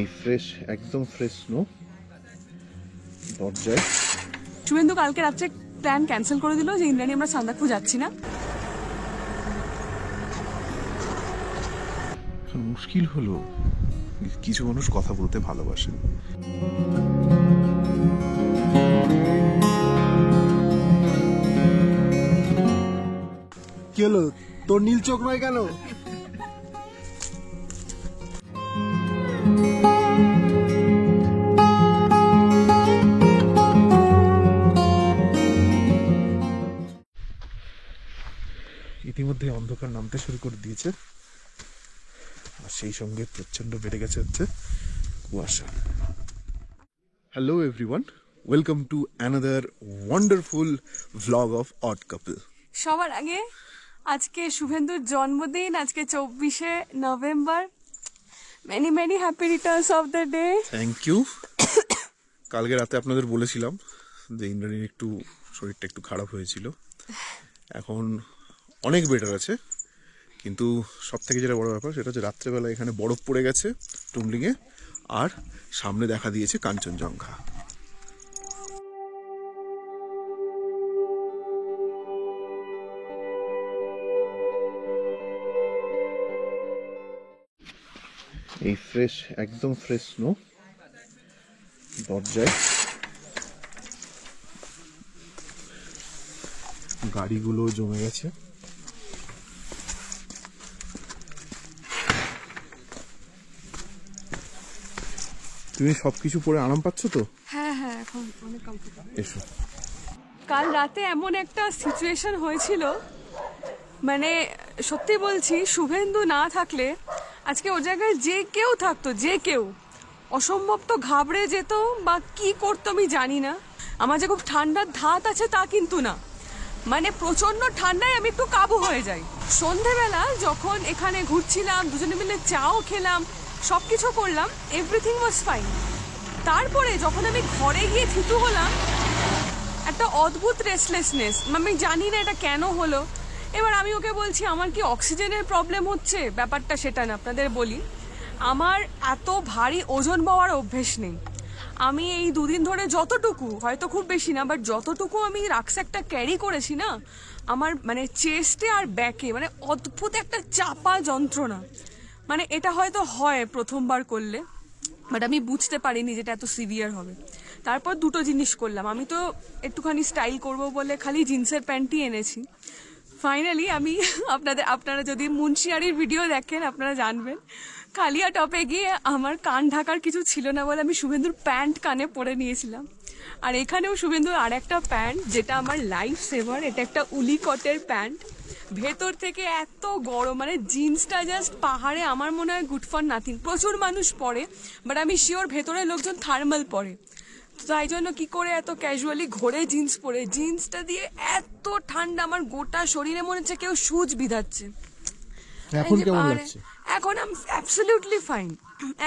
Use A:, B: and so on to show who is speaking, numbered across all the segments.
A: এই ফ্রেশ, একদম fresh snow দরজায়।
B: শুভেন্দু কালকে রাত্রে প্ল্যান ক্যান্সেল করে দিল যে ইন্দ্রাণী আমরা সান্দাকফু যাচ্ছি না।
A: মুশকিল হলো কিছু মানুষ কথা বলতে ভালোবাসে।
C: কি হলো, তোর নীল চোখ নয় কেন?
A: ইতিমধ্যে অন্ধকার নামতে শুরু করে দিয়েছে, আর সেই সঙ্গে প্রচন্ড বেড়ে গেছে হচ্ছে কুয়াশা। Hello everyone, welcome to another wonderful vlog of odd couple.
B: সবার আগে আজকে শুভেন্দুর জন্মদিন, আজকে 24শে November. Many many happy returns of the day.
A: Thank you. কালকে রাতে আপনাদের বলেছিলাম যে ইন্দ্রাণীর একটু শরীরটা একটু খারাপ হয়েছিল, এখন অনেক বেটার আছে। কিন্তু সব থেকে যেটা বড় ব্যাপার সেটা হচ্ছে রাত্রেবেলা এখানে বরফ পড়ে গেছে টুমলিংয়ে, আর সামনে দেখা দিয়েছে কাঞ্চনজঙ্ঘা। এই ফ্রেশ, একদম ফ্রেশ স্নো দরজায়। গাড়িগুলো জমে গেছে। তুমি সবকিছু পরে আরাম পাচ্ছ তো?
B: হ্যাঁ হ্যাঁ, এখন অনেক কমফোর্টেবল।
A: এসো।
B: কাল রাতে এমন একটা সিচুয়েশন হয়েছিল, মানে সত্যি বলছি, শুভেন্দু না থাকলে আজকে ও জায়গায় যে কেউ থাকতো, যে কেউ অসম্ভব তো ঘাবড়ে যেত বা কি করতো আমি জানি না। আমার যে খুব ঠান্ডার ধাত আছে তা কিন্তু না, মানে প্রচন্ড ঠান্ডায় আমি একটু কাবু হয়ে যাই। সন্ধেবেলা যখন এখানে ঘুরছিলাম, দুজনে মিলে চাও খেলাম, সবকিছু করলাম, এভরিথিং ওয়াজ ফাইন। তারপরে যখন আমি ঘরে গিয়ে থিতু হলাম, একটা অদ্ভুত রেস্টলেসনেস, আমি জানি না এটা কেন হলো। এবার আমি ওকে বলছি আমার কি অক্সিজেনের প্রবলেম হচ্ছে, ব্যাপারটা সেটা না। আপনাদের বলি, আমার এত ভারী ওজন পাওয়ার অভ্যেস নেই। আমি এই দুদিন ধরে যতটুকু, হয়তো খুব বেশি না, বাট যতটুকু আমি রাক্সাকটা ক্যারি করেছি না, আমার মানে চেস্টে আর ব্যাকে মানে অদ্ভুত একটা চাপা যন্ত্রণা। মানে এটা হয়তো হয় প্রথমবার করলে, বাট আমি বুঝতে পারিনি যেটা এত সিভিয়ার হবে। তারপর দুটো জিনিস করলাম। আমি তো একটুখানি স্টাইল করব বলে খালি জিন্সের প্যান্টই এনেছি। ফাইনালি আমি আপনারা যদি মুন্সিয়ারির ভিডিও দেখেন আপনারা জানবেন, কালিয়া টপে গিয়ে আমার কান ঢাকার কিছু ছিল না বলে আমি শুভেন্দুর প্যান্ট কানে পরে নিয়েছিলাম। আর এখানেও শুভেন্দুর আর একটা প্যান্ট, যেটা আমার লাইফ সেভার, এটা একটা উলি কটের প্যান্ট। ভেতর থেকে এত গরম, মানে জিন্সটা জাস্ট পাহাড়ে আমার মনে হয় গুড ফর নাথিং। প্রচুর মানুষ পরে, বাট আমি শিওর ভেতরে লোকজন থার্মাল পরে, তাই জন্য কি করে এত ক্যাজুয়ালি ঘোরে জিন্স পরে, জিন্সটা দিয়ে এত ঠান্ডা, আমার গোটা শরীরে মনে হচ্ছে কেউ সুচ বিধাচ্ছে।
C: এখন কেমন লাগছে?
B: এখন আমি অ্যাবসলিউটলি ফাইন,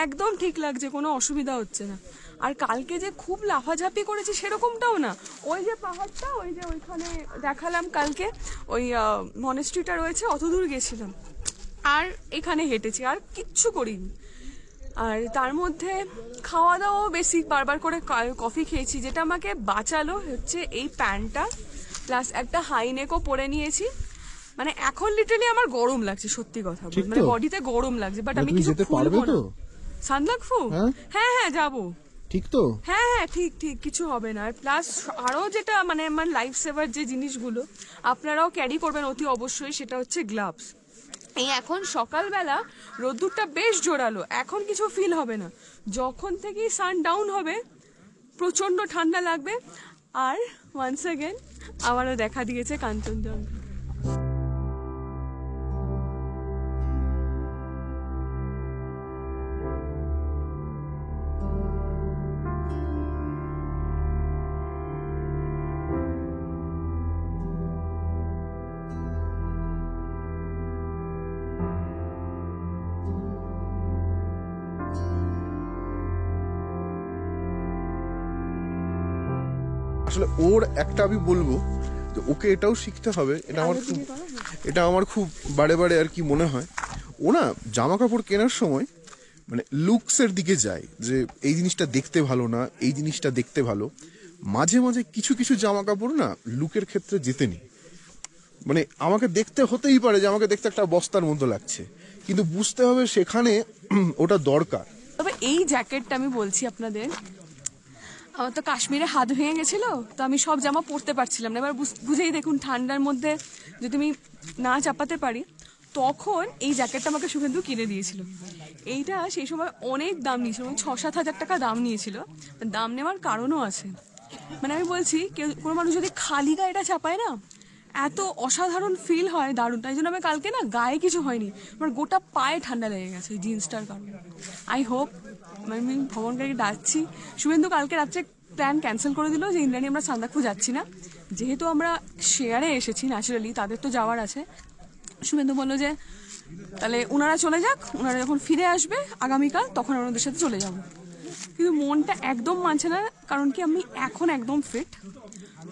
B: একদম ঠিক লাগছে, কোনো অসুবিধা হচ্ছে না। আর কালকে যে খুব লাফাঝাপি করেছি সেরকমটাও না। ওই যে পাহাড়টা, ওই যে ওইখানে দেখালাম কালকে, ওই মনেস্ট্রিটা রয়েছে, অত দূর গেছিলাম, আর এখানে হেঁটেছি, আর কিচ্ছু করিনি। আর তার মধ্যে খাওয়া দাওয়াও বেশি, বারবার করে কফি খেয়েছি। যেটা আমাকে বাঁচালো হচ্ছে এই প্যান্টটা, প্লাস একটা হাইনেকও পরে নিয়েছি। মানে এখন লিটারালি আমার গরম লাগছে, সত্যি কথা বলতে, মানে বডিতে গরম লাগছে, বাট আমি কিছু খুলবো না। সান্দাকফু? হ্যাঁ হ্যাঁ যাবো,
C: ঠিক তো?
B: হ্যাঁ হ্যাঁ ঠিক ঠিক, কিছু হবে না। প্লাস আরো যেটা মানে আমার লাইফ সেভার যে জিনিসগুলো আপনারাও ক্যারি করবেন অতি অবশ্যই, সেটা হচ্ছে গ্লাভস। এই এখন সকালবেলা রোদ্দুরটা বেশ জোরালো, এখন কিছু ফিল হবে না। যখন থেকেই সান ডাউন হবে প্রচন্ড ঠান্ডা লাগবে। আর ওয়ান্স অ্যাগেন আমারও দেখা দিয়েছে কাঞ্চনজঙ্ঘা।
A: আসলে ওর একটা আমি বলবো যে ওকে এটাও শিখতে হবে, এটা আমার খুব বারে বারে আর কি মনে হয়। ও না জামা কাপড় কেনার সময় মানে লুকসের দিকে যায়, যে এই জিনিসটা দেখতে ভালো না, এই জিনিসটা দেখতে ভালো। মাঝে মাঝে কিছু কিছু জামা কাপড় না লুকের ক্ষেত্রে যেতে নি, মানে আমাকে দেখতে হতেই পারে যে আমাকে দেখতে একটা বস্তার মতো লাগছে, কিন্তু বুঝতে হবে সেখানে ওটা দরকার।
B: তবে এই জ্যাকেটটা আমি বলছি আপনাদের, আমার তো কাশ্মীরে হাত ভেঙে গেছিল, তো আমি সব জামা পরতে পারছিলাম না। এবার বুঝেই দেখুন, ঠান্ডার মধ্যে যদি আমি না চাপাতে পারি, তখন এই জ্যাকেটটা আমাকে শুভেন্দু কিনে দিয়েছিল। এইটা সেই সময় অনেক দাম নিয়েছিল, 6-7 হাজার টাকা দাম নিয়েছিল। দাম নেওয়ার কারণও আছে, মানে আমি বলছি কেউ কোনো মানুষ যদি খালি গায়ে এটা চাপায় না, এত অসাধারণ ফিল হয়, দারুণ। তাই জন্য আমি কালকে না গায়ে কিছু হয়নি, আমার গোটা পায়ে ঠান্ডা লেগে গেছে জিন্সটার কারণে। আই হোপ, আমি ভ্রমণকারীকে ডাকছি, শুভেন্দু কালকে রাত্রে প্ল্যান ক্যান্সেল করে দিল যে ইন্দ্রাণী আমরা সান্দাকফু যাচ্ছি না, যেহেতু আমরা শেয়ারে এসেছি ন্যাচারালি, তাদের তো যাওয়ার আছে। শুভেন্দু বললো যে তাহলে ওনারা চলে যাক, ওনারা যখন ফিরে আসবে আগামীকাল তখন ওনাদের সাথে চলে যাব। কিন্তু মনটা একদম মানছে না, কারণ কি আমি এখন একদম ফিট।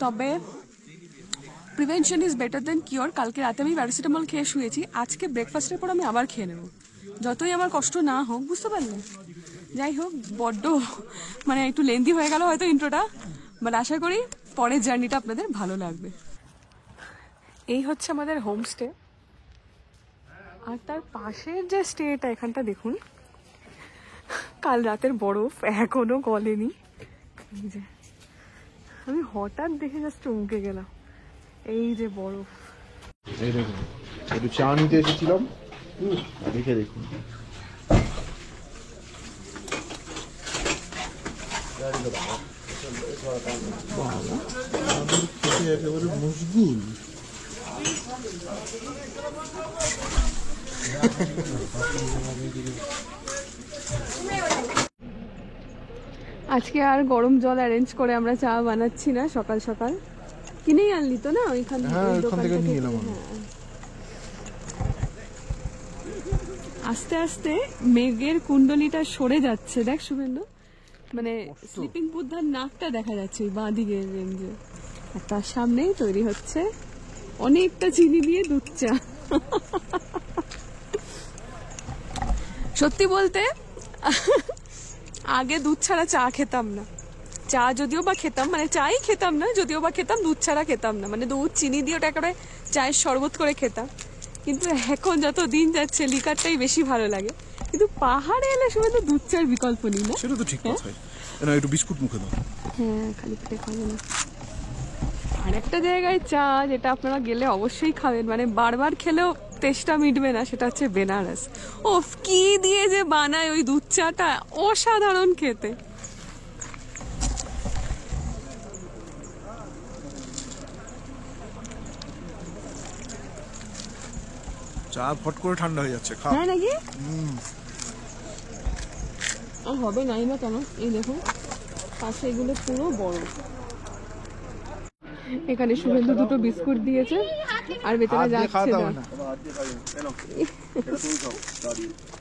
B: তবে prevention is better then cure. কালকে রাতে আমি প্যারাসিটামল খেয়ে শুয়েছি, আজকে ব্রেকফাস্টের পর আমি আবার খেয়ে নেব, যতই আমার কষ্ট না হোক, বুঝতে পারলেন? যাই হোক, বড্ড মানে একটু লেন্দি হয়ে গেল হয়তো ইন্ট্রোটা, বাট আশা করি পরের জার্নিটা আপনাদের ভালো লাগবে। এই হচ্ছে আমাদের হোমস্টে, আর তার পাশের যে স্টেটা এখানটা দেখুন, কাল রাতের বরফ এখনো গলেনি। এই যে আমি হঠাৎ দেখে জাস্ট চমকে গেলাম, এই যে বরফ।
C: এই দেখুন, একটু চা নিতে এসেছিলাম, দেখে দেখুন। একেবারে মশগুল।
B: আজকে আর গরম জল অ্যারেঞ্জ করে আমরা চা বানাচ্ছি না, সকাল সকাল কিনেই আনলি তো না ওইখান
C: থেকে নিয়ে এলাম।
B: আস্তে আস্তে মেঘের কুণ্ডলিটা সরে যাচ্ছে, দেখ শুভেন্দু, মানে স্লিপিং বুদ্ধার নাকটা দেখা যাচ্ছে বাঁ দিকের রেঞ্জে, আর তার সামনেই তৈরি হচ্ছে অনেকটা চিনি দিয়ে দুধ চা। সত্যি বলতে আগে দুধ ছাড়া চা খেতাম না, চা যদিও বা খেতাম, মানে চাই খেতাম না, যদিও বা খেতাম দুধ ছাড়া খেতাম না, মানে দুধ চিনি দিয়ে ওটা একেবারে চায়ের শরবত করে খেতাম। কিন্তু এখন যত দিন যাচ্ছে লিকারটাই বেশি ভালো লাগে। কিন্তু পাহাড়ে এলে সময় তো দুধ চার বিকল্প নেই না।
A: সেটা তো ঠিক কথাই। না, একটু বিস্কুট মুখে দাও।
B: হ্যাঁ, খালি পেটে খাবো না। আর একটা জায়গায় চা যেটা আপনারা গেলে অবশ্যই খাবেন, মানে বারবার খেলেও টেস্টটা মিটবে না, সেটা হচ্ছে বেনারস। ওফ, কি দিয়ে যে বানায় ওই দুধ চাটা, অসাধারণ খেতে।
A: চা ফট করে ঠান্ডা হয়ে যাচ্ছে, খা।
B: হ্যাঁ নাকি? আর হবে নাই না কেন, এই দেখুন পাশে এগুলো পুরো বরফ। এখানে শুভেন্দু দুটো বিস্কুট দিয়েছে, আর ভেতরে যাচ্ছে না,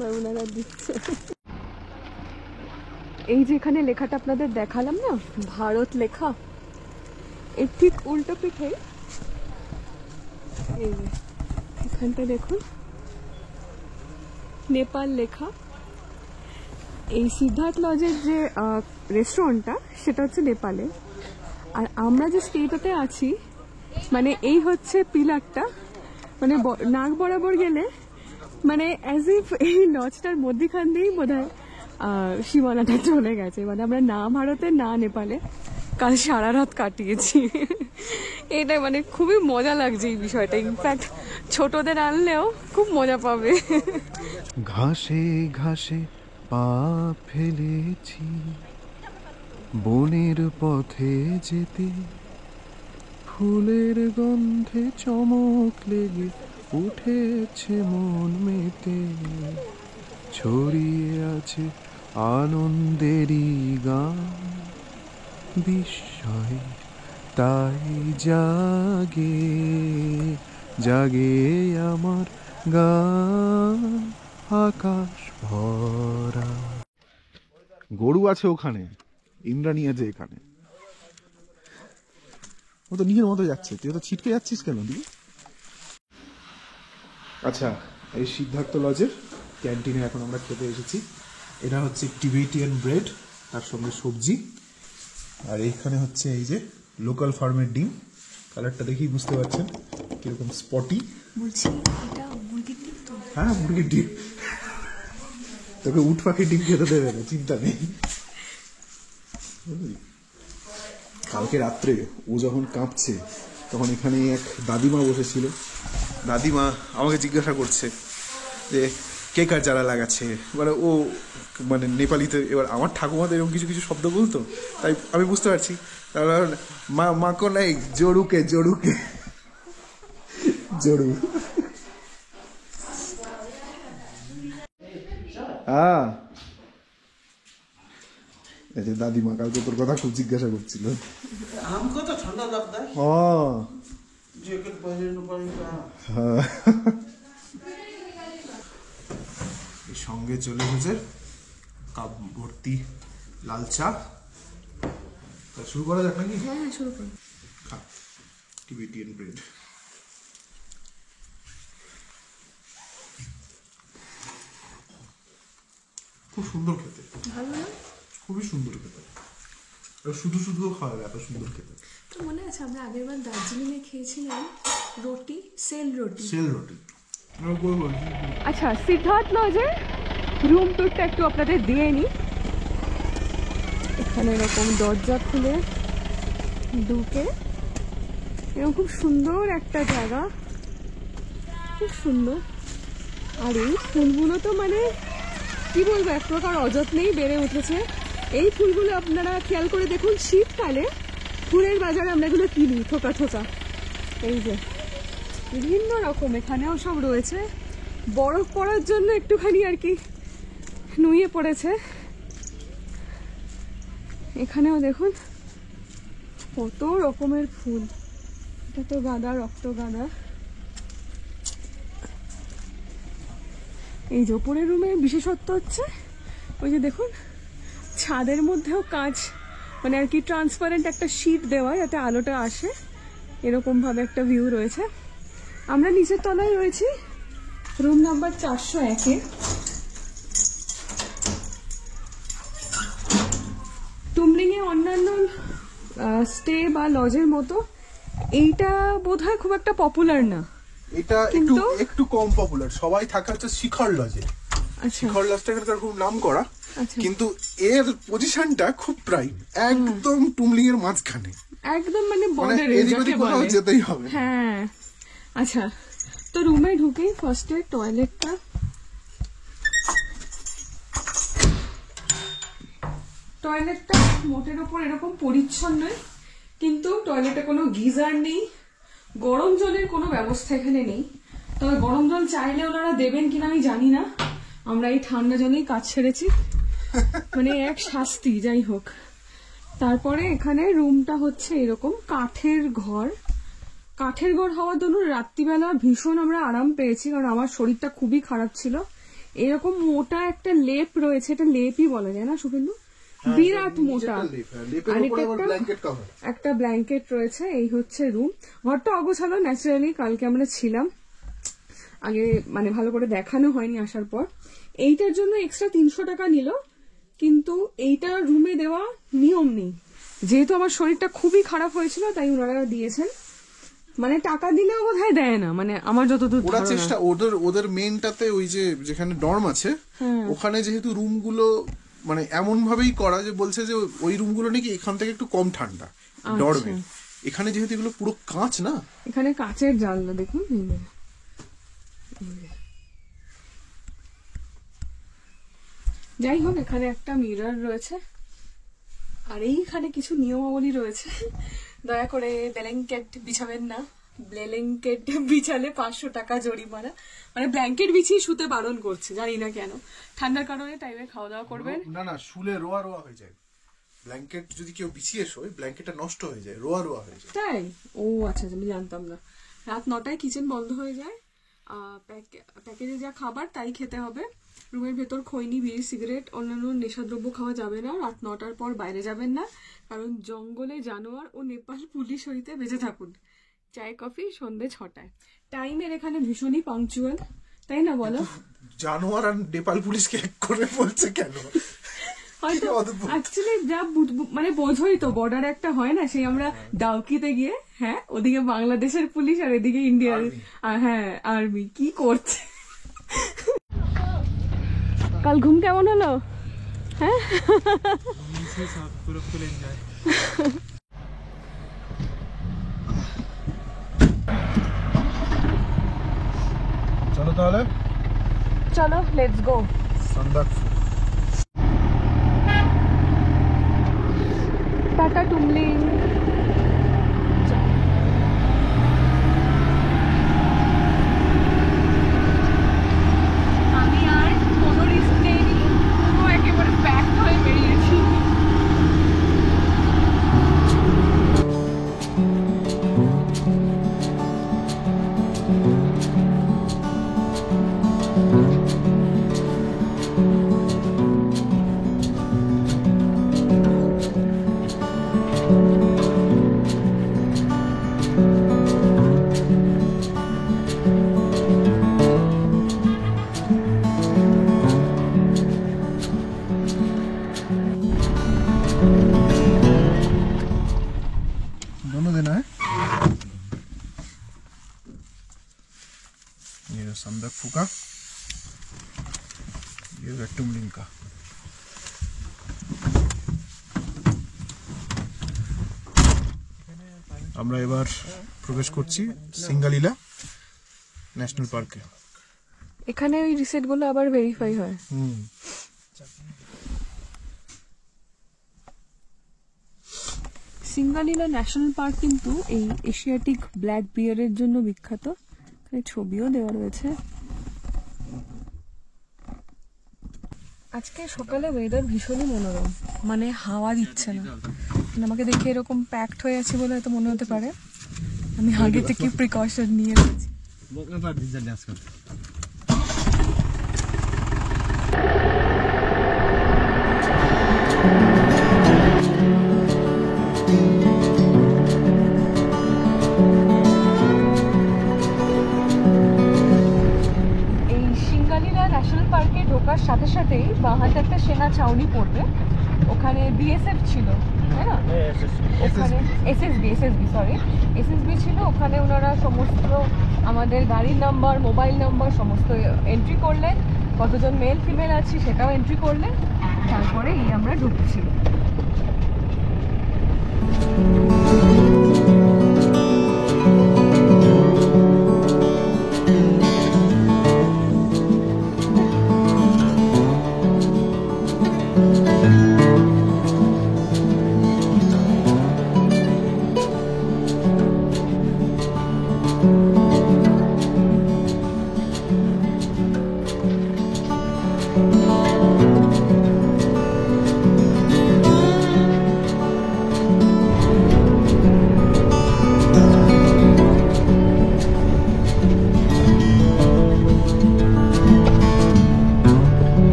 B: বাবুনারা দিচ্ছে। এই যে এখানে লেখাটা আপনাদের দেখালাম না, ভারত লেখা, এর ঠিক উল্টো পিঠে এই যে এখানটা দেখুন নেপাল লেখা। এই সিদ্ধার্থ লজের যে রেস্টুরেন্টটা সেটা হচ্ছে নেপালে, আর আমরা যে স্টেটাতে আছি, মানে এই হচ্ছে পিলারটা, মানে নাক বরাবর গেলে মানে অ্যাজ ইফ এই লজটার মধ্যখান দিয়েই বোধহয় সীমানাটা চলে গেছে। মানে আমরা না ভারতে না নেপালে কাল সারা রাত কাটিয়েছি। এটা মানে খুবই মজা লাগছে এই বিষয়টা, ইনফ্যাক্ট ছোটদের আনলেও খুব মজা পাবে।
C: ঘাসে ঘাসে পা ফেলেছি বনের পথে যেতে, ফুলের গন্ধে চমক লেগে উঠেছে মন মেতে, ছড়িয়ে আছে আনন্দেরই গান, বিস্ময় তাই জাগে জাগে আমার গান, আকাশ ভরা। গরু আছে ওখানে, ইন্দ্রাণী আছে এখানে। ও তো নিজের মতো যাচ্ছে, তুই তো ছিটকে যাচ্ছিস কেন দিয়ে? আচ্ছা, এই সিদ্ধার্থ লজের ক্যান্টিনে এখন আমরা খেতে এসেছি। এটা হচ্ছে টিবেটিয়ান ব্রেড, তার সঙ্গে সবজি। আর এইখানে হচ্ছে এই যে লোকাল ফার্মের ডিম, কালারটা দেখেই বুঝতে পারছেন কিরকম স্পটি।
B: বলছি এটা মুরগির ডিম তো?
C: হ্যাঁ, মুরগির ডিম। তোকে উট পাখির ডিম খেতে দেবে না, চিন্তা নেই। কালকে রাত্রে ও যখন কাঁপছে তখন এখানে এক দাদিমা বসেছিল। দাদিমা আমাকে জিজ্ঞাসা করছে যে কে কার চারা লাগাচ্ছে, মানে ও মানে নেপালিতে। এবার আমার ঠাকুমা তো এরকম কিছু কিছু শব্দ বলতো, তাই আমি বুঝতে পারছি। তারপর মা মাকো নাই জড়ুকে জড়ুকে জড়ু। হ্যাঁ, এই যে দাদিমা কালকে তোর কথা খুব জিজ্ঞাসা করছিল।
D: हमको तो ठंडा लगता है,
C: হ্যাঁ
D: जैकेट पहनने पड़ेगा।
C: সঙ্গে চলে এসেছে কাপ ভর্তি লাল চা। তা শুরু করা যাক নাকি?
B: হ্যাঁ শুরু করুন।
C: খা টিবেটিয়ান ব্রেড। খুব সুন্দর খেতে,
B: ভালো না?
C: খুবই সুন্দর খেতে। আর শুধু শুধুও খাওয়া যায়, এত সুন্দর খেতে।
B: তো মনে আছে আমরা আগের বার দার্জিলিংয়ে খেয়েছিলাম রুটি, সেল রুটি।
C: সেল রুটি।
B: আচ্ছা, সিদ্ধার্থ লজে রুম টুরটা একটু আপনাদের দিয়ে নিই। এখানে এরকম দরজা খুলে ঢুকে এরকম খুব সুন্দর একটা জায়গা, খুব সুন্দর। আর এই ফুলগুলো তো মানে কি বলবো, এক প্রকার অযত্নেই বেড়ে উঠেছে। এই ফুলগুলো আপনারা খেয়াল করে দেখুন, শীতকালে ফুলের বাজারে আমরা এগুলো কিনি থোকা থোকা। এই যে বিভিন্ন রকম এখানেও সব রয়েছে। বরফ পড়ার জন্য একটুখানি আর কি নুয়ে পড়েছে। এখানেও দেখুন কত রকমের ফুল। এটা তো গাঁদা, রক্ত গাঁদা। এই যে ওপরের রুমের বিশেষত্ব হচ্ছে ওই যে দেখুন ছাদের মধ্যেও কাঁচ, মানে আর কি ট্রান্সপারেন্ট একটা শীট দেওয়া যাতে আলোটা আসে, এরকম ভাবে একটা ভিউ রয়েছে। আমরা নিচের তলায় রয়েছি, রুম নাম্বার 401-এ। তুমলিংয়ে অন্যান্য স্টে বা লজের মতো এইটা বোধহয় খুব একটা পপুলার না।
C: এটা একটু
B: কিন্তু-
C: একটু কম পপুলার। সবাই থাকে হচ্ছে শিখর লজে।
B: আচ্ছা
C: শিখর লজটা এখানকার খুব নাম করা,
B: আচ্ছা,
C: কিন্তু এর পজিশনটা খুব প্রাইম, একদম টুমলিং এর মাঝখানে।
B: একদম মানে
C: মানে
B: বর্ডারে
C: এদিক
B: যাকে
C: ওদিক কোথাও
B: বলে।
C: যেতেই হবে।
B: হ্যাঁ আচ্ছা, তো রুমে ঢুকেই ফার্স্টে টয়লেটটা, টয়লেটটা মোটের ওপর এরকম পরিচ্ছন্নই, কিন্তু টয়লেটে কোনো গিজার নেই, গরম জলের কোনো ব্যবস্থা এখানে নেই। তবে গরম জল চাইলে ওনারা দেবেন কিনা আমি জানি না, আমরা এই ঠান্ডা জলেই কাজ ছেড়েছি, মানে এক শাস্তি। যাই হোক, তারপরে এখানে রুমটা হচ্ছে এরকম কাঠের ঘর। কাঠের ঘর হওয়ার জন্য রাত্রিবেলা ভীষণ আমরা আরাম পেয়েছি, কারণ আমার শরীরটা খুবই খারাপ ছিল। এরকম মোটা একটা লেপ রয়েছে, এটা লেপই বলা যায় না শুভেন্দু, বিরাট মোটা। আর এটা একটা ব্ল্যাঙ্কেট রয়েছে। এই হচ্ছে রুম। ঘরটা অগোছালো ন্যাচারালি, কালকে আমরা ছিলাম, আগে মানে ভালো করে দেখানো হয়নি আসার পর। এইটার জন্য এক্সট্রা 300 টাকা নিল, কিন্তু এইটা রুমে দেওয়া নিয়ম নেই। যেহেতু আমার শরীরটা খুবই খারাপ হয়েছিল তাই ওনারা দিয়েছেন। মানে টাকা দিলেও বোধহয় দেয় না, মানে আমার যতদূর
C: ওরা
B: ধারণা।
C: চেষ্টা, ওদের মেনটাতে ওই যে যেখানে ডর্ম আছে ওখানে যেহেতু রুমগুলো মানে এমন ভাবেই করা যে বলছে যে ওই রুমগুলো নাকি এখান থেকে একটু কম ঠান্ডা ডর্মে। এখানে যেহেতু এগুলো পুরো কাঁচ না,
B: এখানে কাঁচের জানলা দেখুন। যাই হোক, এখানে একটা মিরর রয়েছে, আর এইখানে কিছু নিয়মাবলী রয়েছে। দয়া করে ব্ল্যাঙ্কেট বিছাবেন না, ব্ল্যাঙ্কেট বিছালে 500 টাকা জরিমানা। মানে ব্ল্যাঙ্কেট বিছিয়ে শুতে বারণ করছে, জানি না কেন। ঠান্ডার কারণে টাইমে খাওয়া দাওয়া করবেন।
C: না শুলে রোয়া রোয়া হয়ে যায়। ব্ল্যাঙ্কেট যদি কেউ বিছিয়ে শোয় ব্ল্যাঙ্কেটটা নষ্ট হয়ে যায়, রোয়া রোয়া হয়ে যায়।
B: তাই? ও আচ্ছা, আমি জানতাম না। রাত 9টায় কিচেন বন্ধ হয়ে যায়। প্যাকেজে যা খাবার তাই খেতে হবে। রুমের ভেতর খৈনি, বিড়ি, সিগারেট, অন্যান্য নেশাদ্রব্য খাওয়া যাবে না। রাত 9টার পর বাইরে যাবেন না, কারণ জঙ্গলে জানোয়ার ও নেপাল পুলিশ হইতে বেঁচে থাকুন। চায় কফি সন্ধ্যে 6টায়। টাইমের এখানে ভীষণই পাংচুয়াল, তাই না বলো?
C: জানোয়ার আর নেপাল পুলিশকে এক করে বলছে কেন?
B: হয়তো
C: কি অদ্ভুত।
B: অ্যাকচুয়ালি যা মানে বোঝোই তো, বর্ডারে একটা হয় না, সেই আমরা ডাউকিতে গিয়ে, হ্যাঁ ওদিকে বাংলাদেশের পুলিশ আর এদিকে ইন্ডিয়ার, হ্যাঁ আর্মি কি করছে। কাল ঘুম কেমন হলো? হ্যাঁ
C: চলো তাহলে
B: চলো let's go.
C: Sandakphu.
B: Tata Tumling. আমি আর কোনো রিস্ক নেইনি, পুরো একেবারে প্যাক হয়ে বেরিয়েছি।
C: दोनों देना है। ये जो संदकफू का, ये जो टुमलिंग का। আমরা এবার প্রবেশ করছি সিঙ্গালীলা ন্যাশনাল পার্কে।
B: এখানে ওই রিসেট গুলো আবার ভেরিফাই হয়। সিঙ্গালীলা ন্যাশনাল পার্ক কিন্তু এই এশিয়াটিক ব্ল্যাক বিয়ারের জন্য বিখ্যাত। এখানে ছবিও দেওয়া রয়েছে। আজকে সকালে ওয়েদার ভীষণই মনোরম, মানে হাওয়া দিচ্ছে না। মানে আমাকে দেখে এরকম প্যাকড হয়ে আছে বলে হয়তো মনে হতে পারে আমি আগে থেকে প্রিকশন নিয়ে নিয়েছি। এই সিঙ্গালীলা ন্যাশনাল পার্কে ঢোকার সাথে সাথেই বাঁ হাতে একটা সেনা ছাউনি পড়বে, ওখানে বিএসএফ ছিল, তাই না? ওখানে এসএসবি ছিল। ওখানে ওনারা সমস্ত আমাদের গাড়ির নাম্বার, মোবাইল নাম্বার সমস্ত এন্ট্রি করলেন, কতজন মেল ফিমেল আছে সেটাও এন্ট্রি করলেন, তারপরে আমরা ঢুকছি।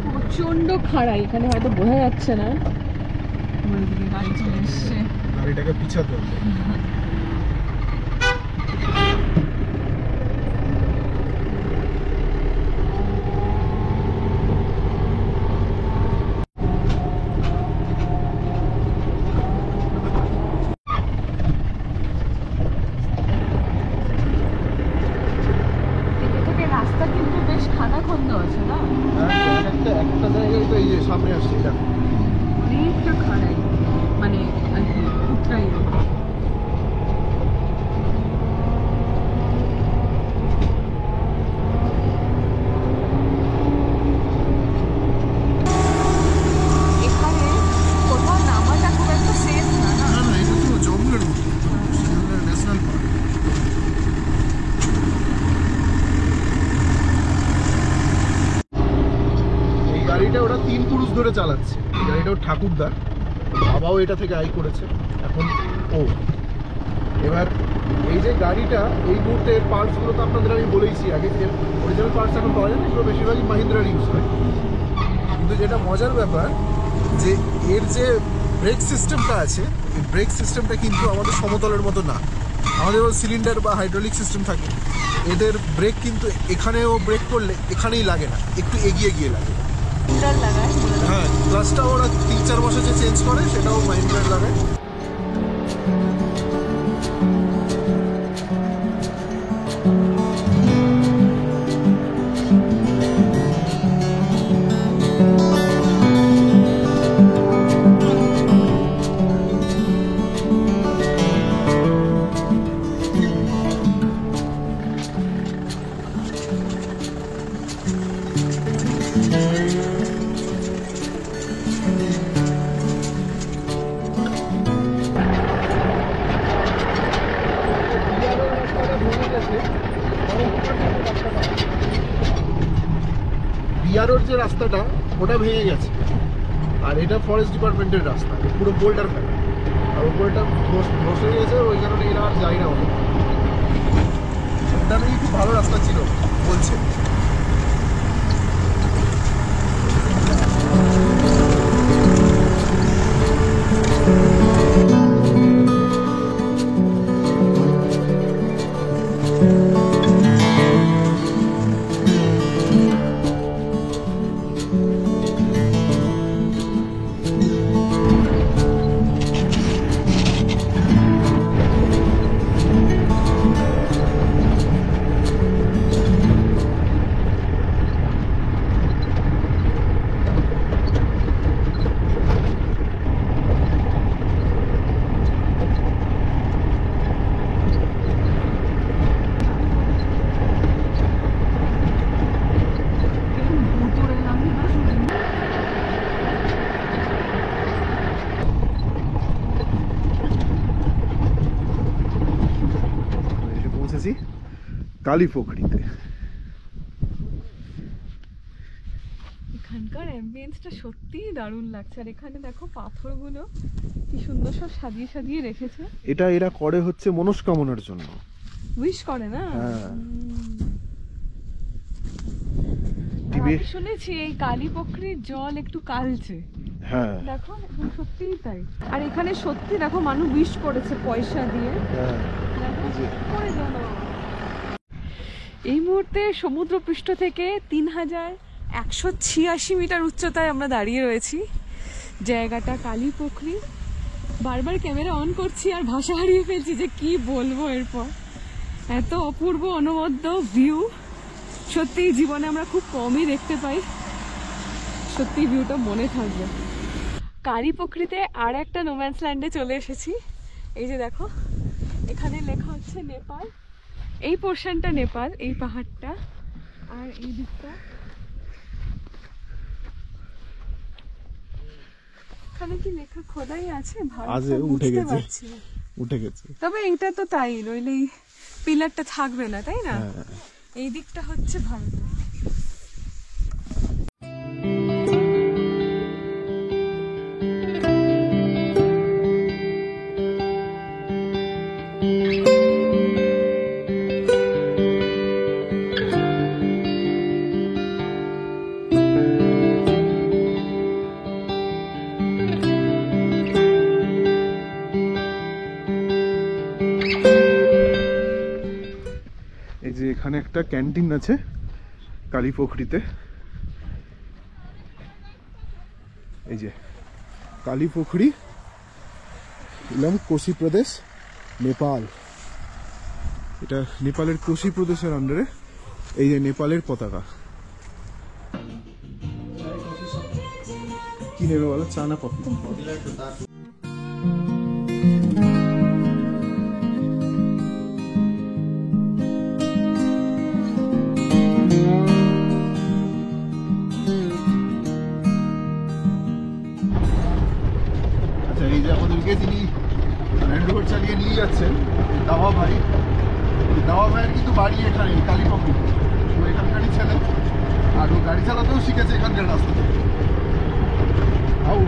B: প্রচন্ড খাড়াই, এখানে হয়তো বোঝা যাচ্ছে না, আমার দিকে গাড়ি চলে এসছে।
C: গাড়িটাকে পিছাতে হবে।
B: এদিকে থেকে রাস্তা কিন্তু বেশ খানাখন্দ আছে না,
C: একটা জায়গায় তো এই যে সামনে আসছে এটা
B: অনেকটা খাড়াই, মানে আর কি উতরাই। এখানে কোথাও নামাটা খুব একটা সেফ না, না?
C: না এটা তো জঙ্গলের মধ্যে ন্যাশনাল পার্ক। এই গাড়িটা ওরা 3 পুরুষ ধরে চালাচ্ছে। এই গাড়িটা ওর ঠাকুরদার, বাবাও এটা থেকে আয় করেছে, এখন ও। এবার এই যে গাড়িটা, এই মুহূর্তে এর পার্টসগুলো তো আপনাদের আমি বলেইছি আগে, যে অরিজিনাল পার্টস এখন পাওয়া যায় না, এগুলো বেশিরভাগই মাহিন্দ্রার ইউজ হয়। কিন্তু যেটা মজার ব্যাপার, যে এর যে ব্রেক সিস্টেমটা আছে, এই ব্রেক সিস্টেমটা কিন্তু আমাদের সমতলের মতো না। আমাদের সিলিন্ডার বা হাইড্রোলিক সিস্টেম থাকে, এদের ব্রেক কিন্তু এখানেও ব্রেক করলে এখানেই লাগে না, একটু এগিয়ে গিয়ে লাগে।
B: সুন্দর লাগায়।
C: হ্যাঁ, ক্লাচটাও ওরা 3-4 বছর যে চেঞ্জ করে সেটাও মাইন্ডার লাগায়। বিআরওর যে রাস্তাটা ওটা ভেঙে গেছে, আর এটা ফরেস্ট ডিপার্টমেন্টের রাস্তা, পুরো বোল্ডার ফেলা, আর উপরেটা ধসে গেছে, ওই কারণে এরা আর যায় না অনেক। এটা নাকি খুব ভালো রাস্তা ছিল বলছে। কালীপুকুরিতে।
B: এখানকার অ্যাম্বিয়েন্সটা সত্যিই দারুণ লাগছে। আর এখানে দেখো পাথরগুলো কি সুন্দর সব সাজিয়ে সাজিয়ে রেখেছে।
C: এটা এরা করে হচ্ছে মনস্কামনার জন্য,
B: উইশ করে না?
C: হ্যাঁ।
B: আমি শুনেছি এই কালীপুকুরির জল একটু কালচে।
C: হ্যাঁ,
B: দেখো এখন সত্যিই তাই। আর এখানে সত্যি দেখো মানুষ উইশ করেছে পয়সা দিয়ে।
C: হ্যাঁ।
B: করে দাও না। এই মুহূর্তে সমুদ্রপৃষ্ঠ থেকে 3186 মিটার উচ্চতায় আমরা দাঁড়িয়ে রয়েছি। জায়গাটা কালীপুকুরি। বারবার ক্যামেরা অন করছি আর ভাষা হারিয়ে ফেলছি যে কি বলবো এরপর। এত অপূর্ব অনবদ্য ভিউ সত্যি জীবনে আমরা খুব কমই দেখতে পাই। সত্যি ভিউটা মনে থাকবে। কালীপুকুরিতে আর একটা নোম্যান্স ল্যান্ডে চলে এসেছি। এই যে দেখো এখানে লেখা হচ্ছে নেপাল। এই পোর্শনটা নেপাল, এই পাহাড়টা, আর এই দিকটা এখানে কি লেখা খোদাই আছে?
C: আজে উঠে গেছে, উঠে গেছে।
B: তবে এইটা তো তাই, নইলে এই পিলারটা থাকবে না, তাই না? এই দিকটা হচ্ছে ভারত।
C: এই যে এখানে একটা ক্যান্টিন আছে কালীপুকুরিতে। এই যে কালীপুকুরি, ইলাম কোশি প্রদেশ, নেপাল। এটা নেপালের কোশি প্রদেশের আন্ডারে। এই যে নেপালের পতাকা। কি নেবে বলো, চা না কফি? এই যে আমাদেরকে যিনি ল্যান্ড রোভার চালিয়ে নিয়ে যাচ্ছেন, দাওয়া ভাই, দাওয়া ভাইয়ের কিন্তু বাড়ি এখানে কালীপুকুরি। ও এখানকারই ছেলে, আর ও গাড়ি চালাতেও শিখেছে এখানকার রাস্তা থেকে। আউ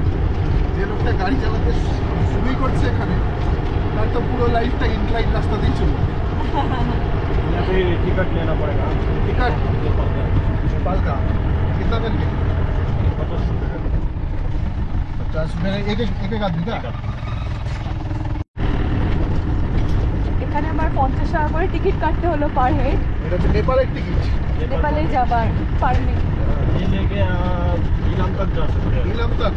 C: যে লোকটা গাড়ি চালাতে শুরুই করছে এখানে, তার তো পুরো লাইফটা ইনক্লাইন রাস্তাতেই চলবে। टिकट लेना पड़ेगा। टिकट नेपाल का कितना मिल गया?
B: এখানে আমার 50 টাকা করে টিকিট কাটতে হলো পার হেড,
C: এটা হচ্ছে নেপালের টিকিট,
B: নেপালে যাবার পারমিট।
E: ये लेके इलाम तक जा सकते हैं।
C: ইলাম তক।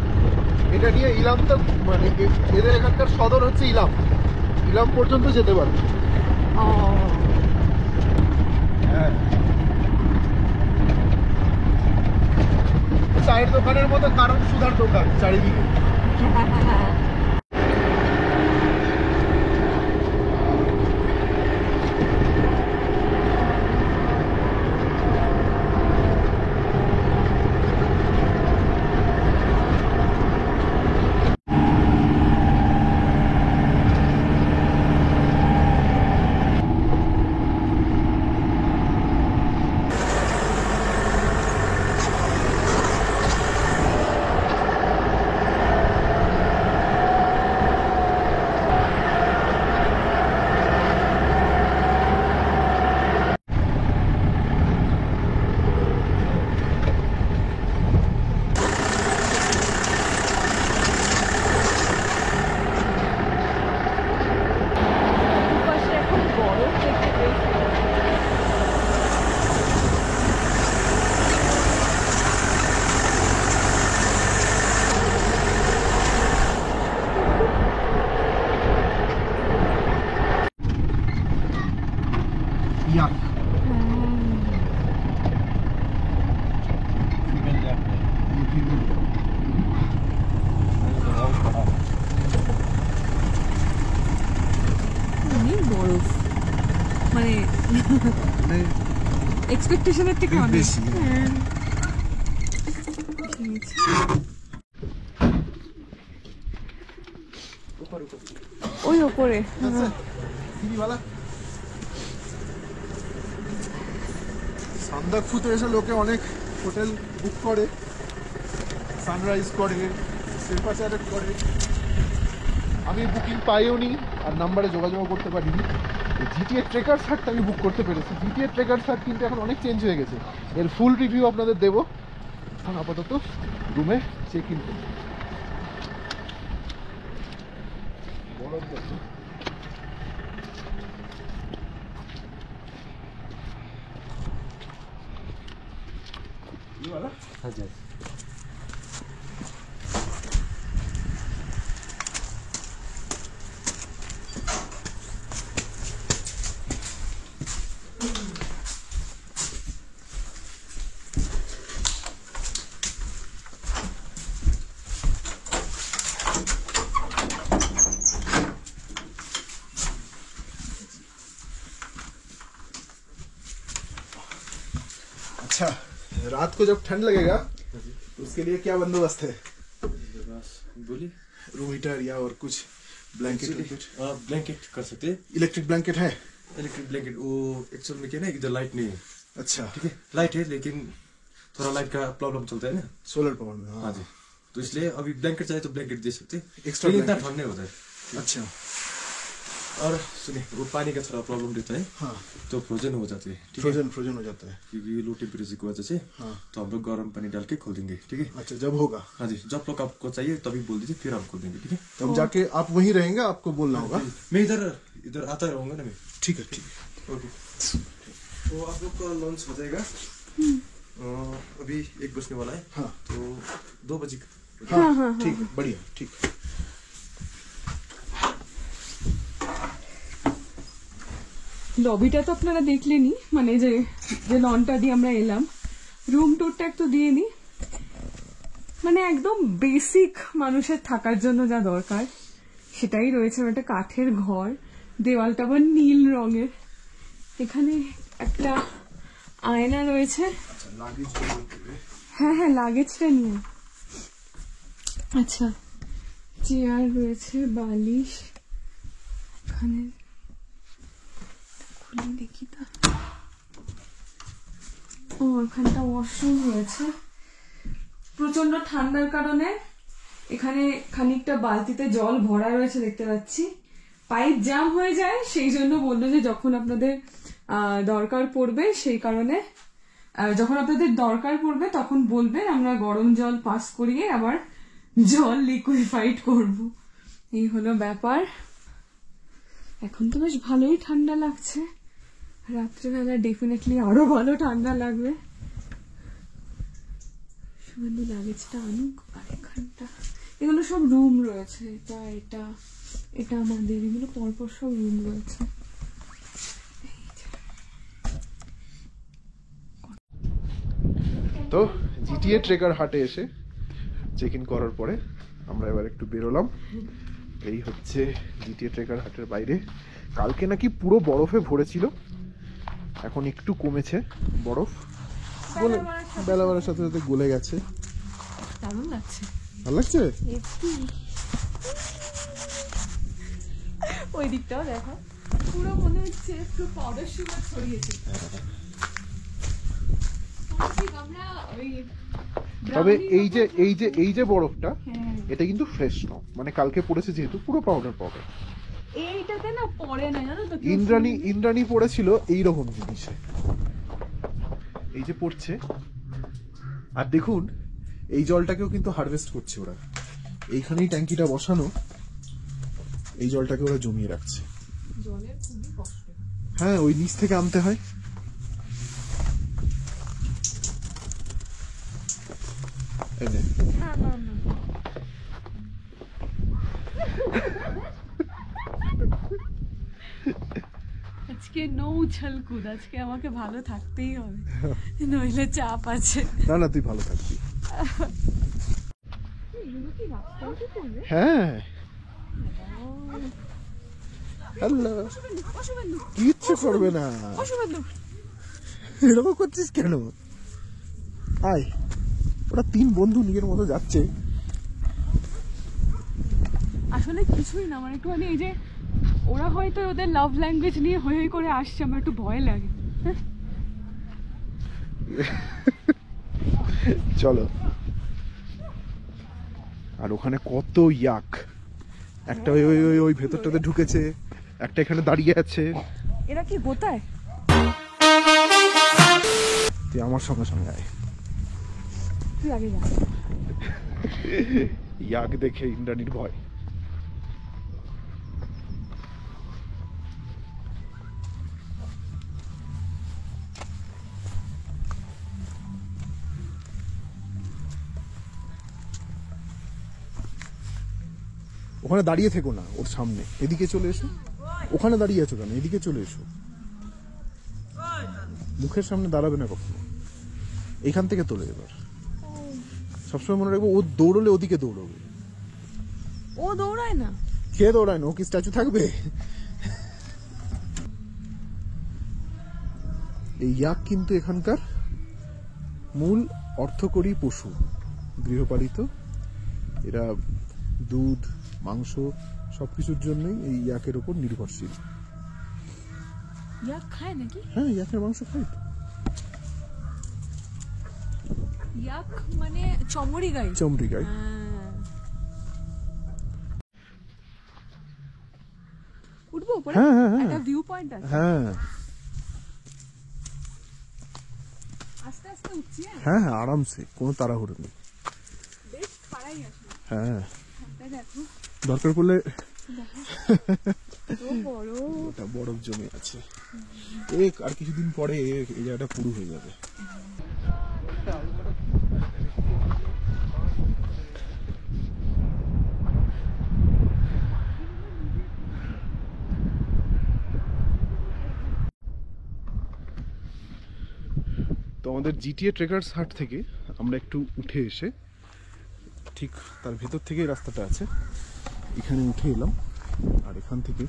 C: এটা নিয়ে ইলাম তক, মানে এদের এখানকার সদর হচ্ছে ইলাম, ইলাম পর্যন্ত যেতে পারবে।
B: ও
C: হ্যাঁ, চায়ের দোকানের মতো কারণ সুধার দোকান চারিদিকে।
B: পাশে এখন বরফ দেখতে পেয়েছি।
C: ইয়াক।
B: অনেক বরফ, মানে এক্সপেকটেশনের থেকে অনেক
C: বেশি।
B: হ্যাঁ। ঠিক আছে। ওই ওপরে
C: সান্দাকফুতে এসে লোকে অনেক হোটেল বুক করে, সানরাইজ করে, সেলফাচারেট করে। আমি বুকিং পাইও নি আর নাম্বারে যোগাযোগ করতে পারিনি। জিটিএ ট্রেকার সার্টটা আমি বুক করতে পেরেছি। জিটিএ ট্রেকার সার্ট কিন্তু এখন অনেক চেঞ্জ হয়ে গেছে, এর ফুল রিভিউ আপনাদের দেবো। এখন আপাতত রুমে চেক ইন করবো। বরফ দেখো।
E: हाँ जी।
C: अच्छा, रात को जब ठंड लगेगा तो उसके लिए क्या बंदोबस्त है?
E: बोलिए।
C: रूम हीटर या और कुछ ब्लैंकेट?
E: ब्लैंकेट कर सकते हैं।
C: इलेक्ट्रिक ब्लैंकेट है?
E: इलेक्ट्रिक ब्लैंकेट वो एक्चुअल में क्या है ना, इधर लाइट नहीं है।
C: अच्छा,
E: ठीक है, लाइट है लेकिन थोड़ा लाइट का प्रॉब्लम चलता है ना।
C: सोलर पावर में।
E: हाँ जी, तो इसलिए अभी ब्लैंकेट चाहिए तो ब्लैंकेट दे सकते हैं।
C: Extra
E: लेकिन इतना
C: blanket?
E: ठंड नहीं होता है।
C: अच्छा,
E: और सुनिए, वो पानी का थोड़ा प्रॉब्लम रहता है,
C: हाँ,
E: तो फ्रोजन हो जाते हैं। ठीक है,
C: फ्रोजन फ्रोजन हो जाता है।
E: क्योंकि लो टेम्परेचर की वजह से
C: हाँ,
E: तो हम लोग गर्म पानी डाल के खोल देंगे। ठीक है,
C: अच्छा, जब होगा
E: हाँ जी, जब लोग आपको चाहिए तभी बोल दीजिए, फिर हम खोल देंगे। ठीक है,
C: तब जाके आप वहीं रहेंगे, आपको बोलना होगा।
E: मैं इधर इधर आता रहूंगा ना मैं।
C: ठीक है, ठीक है।
E: ओके, तो आप लोग का लंच हो जाएगा। अभी 1 बजने वाला है।
C: हाँ,
E: तो 2 बजे।
C: हाँ, ठीक है, बढ़िया, ठीक।
B: লবিটা তো আপনারা দেখলেনই, মানে যে যে লনটা দিয়ে আমরা এলাম। রুম টুরটা একটু দিয়ে নি, মানে একদম বেসিক মানুষের থাকার জন্য যা দরকার সেটাই রয়েছে। একটা কাঠের ঘর, দেওয়ালটা আবার নীল রঙের। এখানে একটা আয়না রয়েছে। হ্যাঁ হ্যাঁ, লাগেজটা নিয়ে। আচ্ছা, চেয়ার রয়েছে, বালিশ। এখানে খুলে দেখি তা। ও, এখানটা ওয়াশরুম রয়েছে। প্রচন্ড ঠান্ডার কারণে এখানে খানিকটা বালতিতে জল ভরা রয়েছে দেখতে পাচ্ছি। পাইপ জাম হয়ে যায়, সেই জন্য বললো যে যখন আপনাদের দরকার পড়বে, সেই কারণে যখন আপনাদের দরকার পড়বে তখন বলবেন, আমরা গরম জল পাস করিয়ে আবার জল লিকুইফাইড করব, এই হলো ব্যাপার। এখন তো বেশ ভালোই ঠান্ডা লাগছে, রাত্রেবেলা ডেফিনেটলি আরো ভালো ঠান্ডা লাগবে। শুভেন্দু লাগেজটা আনুক, আর এখানটা এগুলো সব রুম রয়েছে, এটা এটা এটা আমাদের, এগুলো পরপর সব রুম রয়েছে।
C: তো জিটিএ ট্রেকার হাটে এসে চেক ইন করার পরে আমরা এবার একটু বেরোলাম। এই হচ্ছে জিটিএ ট্রেকার হাটের বাইরে। কালকে নাকি পুরো বরফে ভরেছিল, এখন একটু কমেছে বরফ, বেলা বাড়ার সাথে সাথে গলে গেছে।
B: দারুণ লাগছে,
C: ভালো লাগছে।
B: ওই দিকটাও দেখো, পুরো মনে হচ্ছে একটু পাউডার সুগার ছড়িয়েছে। আমরা ওই
C: তবে এই যে বরফটা, এটা কিন্তু ফ্রেশ ন, মানে কালকে পড়েছে যেহেতু পুরো পাউডার পাউডার।
B: এইটাতে না পড়ে না, জানো তো,
C: ইন্দ্রাণী পড়েছিল এইরকম জিনিসে, এই যে পড়ছে। আর দেখুন এই জলটাকেও কিন্তু হারভেস্ট করছে ওরা, এইখানেই ট্যাঙ্কিটা বসানো, এই জলটাকে ওরা জমিয়ে রাখছে।
B: জলের খুবই কষ্ট।
C: হ্যাঁ, ওই নিচ থেকে আনতে হয়। এই নে।
B: আজকে নো উছল কুদ, আজকে আমাকে ভালো থাকতেই হবে, নইলে চাপ আছে।
C: না না, তুই ভালো থাকবি।
B: এগুলো কি রাস্তায় করবে?
C: হ্যাঁ, হ্যালো,
B: অশুভেন্দু,
C: কিচ্ছু করবে না।
B: অশুভেন্দু,
C: এরকম করছিস কেন? আয়, ওরা তিন বন্ধু নিজের মতো যাচ্ছে।
B: আসলে কিছুই না, আমার একটুখানি এই যে ওরা হয়তো ওদের লাভ ল্যাঙ্গুয়েজ নিয়ে হই হই করে আসছে, আমার একটু ভয় লাগে।
C: চলো। আর ওখানে কত ইয়াক, একটা ওই ওই ওই ওই ভেতরটাতে ঢুকেছে, একটা এখানে দাঁড়িয়ে আছে।
B: এরা কি গোতায়?
C: তুই আমার সঙ্গে সঙ্গে আয়।
B: তুই আগে যা।
C: ইয়াক দেখে ইন্দ্রাণীর ভয়। ওখানে দাঁড়িয়ে থেকো না, ওর সামনে, এদিকে চলে এসো। ওখানে দাঁড়িয়ে আছো কেন? এদিকে চলে এসো। মুখের সামনে দাঁড়াবে না কখনো, এখান থেকে তোলে। এবার সবসময় মনে রাখবো, ও দৌড়লে ওদিকে দৌড়বে।
B: ও দৌড়ায় না।
C: কে দৌড়ায় না? ও কি স্ট্যাচু থাকবে? এই ইয়াক কিন্তু এখানকার মূল অর্থকরী পশু, গৃহপালিত। এরা দুধ, মাংস সবকিছুর জন্যই এই ইয়াকের উপর নির্ভরশীল।
B: ইয়াক খায় নাকি?
C: হ্যাঁ, ইয়াকের মাংস খাই তো।
B: ইয়াক মানে চমড়ি গাই।
C: চমড়ি গাই।
B: উঠবো উপরে?
C: হ্যাঁ, হ্যাঁ, হ্যাঁ।
B: একটা ভিউ পয়েন্ট আছে।
C: হ্যাঁ
B: আস্তে আস্তে উঠছি।
C: হ্যাঁ হ্যাঁ, আরামসে, কোনো তাড়াহুড়ো নেই।
B: বেশ পাড়াই আসলে।
C: হ্যাঁ,
B: দেখো
C: দরকার পড়লে
B: বড়
C: ওটা বরফ জমে আছে। আর কিছুদিন পরে এই জায়গাটা পুরো হয়ে যাবে। তো আমাদের জিটিএ ট্রেকার্স হাট থেকে আমরা একটু উঠে এসে, ঠিক তার ভেতর থেকেই রাস্তাটা আছে, এখানে উঠে এলাম। আর এখান থেকে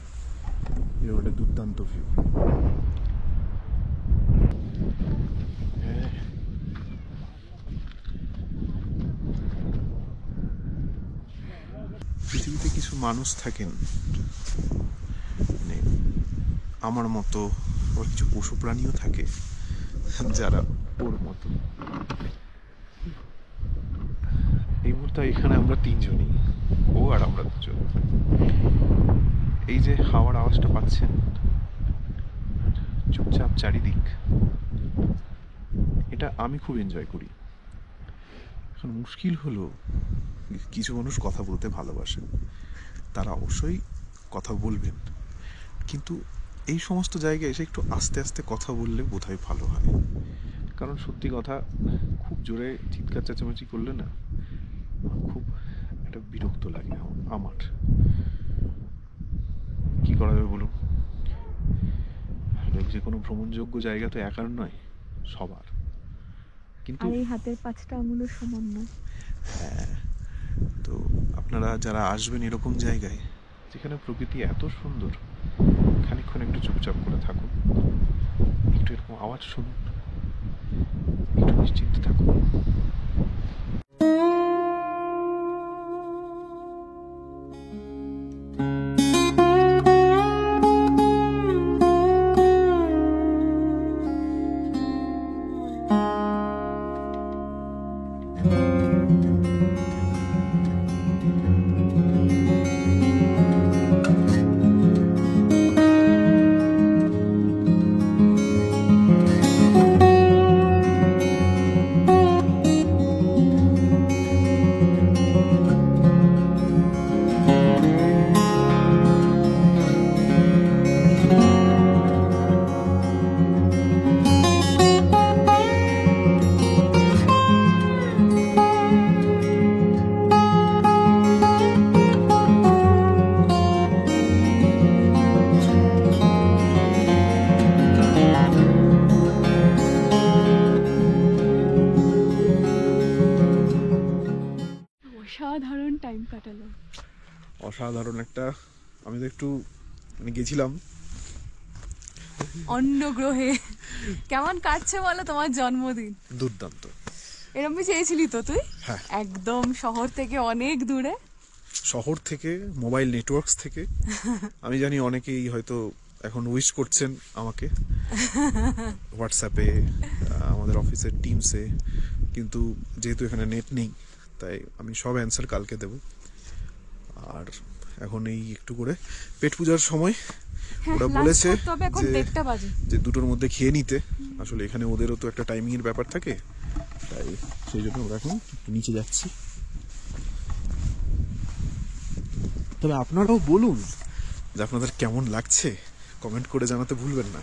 C: এরকম একটা দুর্দান্ত ভিউ। পৃথিবীতে কিছু মানুষ থাকেন, মানে আমার মতো, আবার কিছু পশু প্রাণীও থাকে যারা ওর মতো। এই মুহূর্তে এখানে আমরা তিনজনই, ও আর আমরা দুজন। এই যে হাওয়ার আওয়াজটা পাচ্ছেন, চুপচাপ চারিদিক, এটা আমি খুব এনজয় করি।
A: এখন মুশকিল হলো কিছু মানুষ কথা বলতে ভালোবাসেন, তারা অবশ্যই কথা বলবেন, কিন্তু এই সমস্ত জায়গায় এসে একটু আস্তে আস্তে কথা বললে বোধহয় ভালো হয়। কারণ সত্যি কথা, খুব জোরে চিৎকার চেঁচামেচি করলে না খুব একটা বিরক্ত লাগে আমার। কি করা যাবে বলুন? যে কোনো ভ্রমণযোগ্য জায়গা তো একার নয়, সবার। কিন্তু
B: আর এই হাতের 5টা আঙুলের সমান নয়।
A: তো আপনারা যারা আসবেন এরকম জায়গায় যেখানে প্রকৃতি এত সুন্দর, খানিকক্ষণ একটু চুপচাপ করে থাকুন, একটু এরকম আওয়াজ শুনুন, একটু নিশ্চিন্তে থাকুন।
B: অসাধারণ টাইম কাটালো।
A: অসাধারণ একটা, আমি তো একটু মানে গেছিলাম
B: অন্য গ্রহে। কেমন কাটছে বলো তোমার জন্মদিন?
A: দুর্দান্ত।
B: এরকম চেয়েছিলি তো তুই?
A: হ্যাঁ।
B: একদম শহর থেকে অনেক দূরে।
A: শহর থেকে, মোবাইল নেটওয়ার্কস থেকে। আমি জানি অনেকেই হয়তো এখন উইশ করছেন আমাকে হোয়াটসঅ্যাপে, আমাদের অফিসের টিমসে, কিন্তু যেহেতু এখানে নেট নেই তাই আমি সব অ্যান্সার কালকে দেব। আর এখন এই একটু করে পেট পূজার সময় ওরা বলেছে
B: তবে এখন 1:30 বাজে,
A: যে 2টোর মধ্যে খেয়ে নিতে। আসলে এখানে ওদেরও তো একটা টাইমিং এর ব্যাপার থাকে, তাই সেই জন্য ওরা এখন নিচে যাচ্ছি। তবে আপনারাও বলুন যে আপনাদের কেমন লাগছে, কমেন্ট করে জানাতে ভুলবেন না।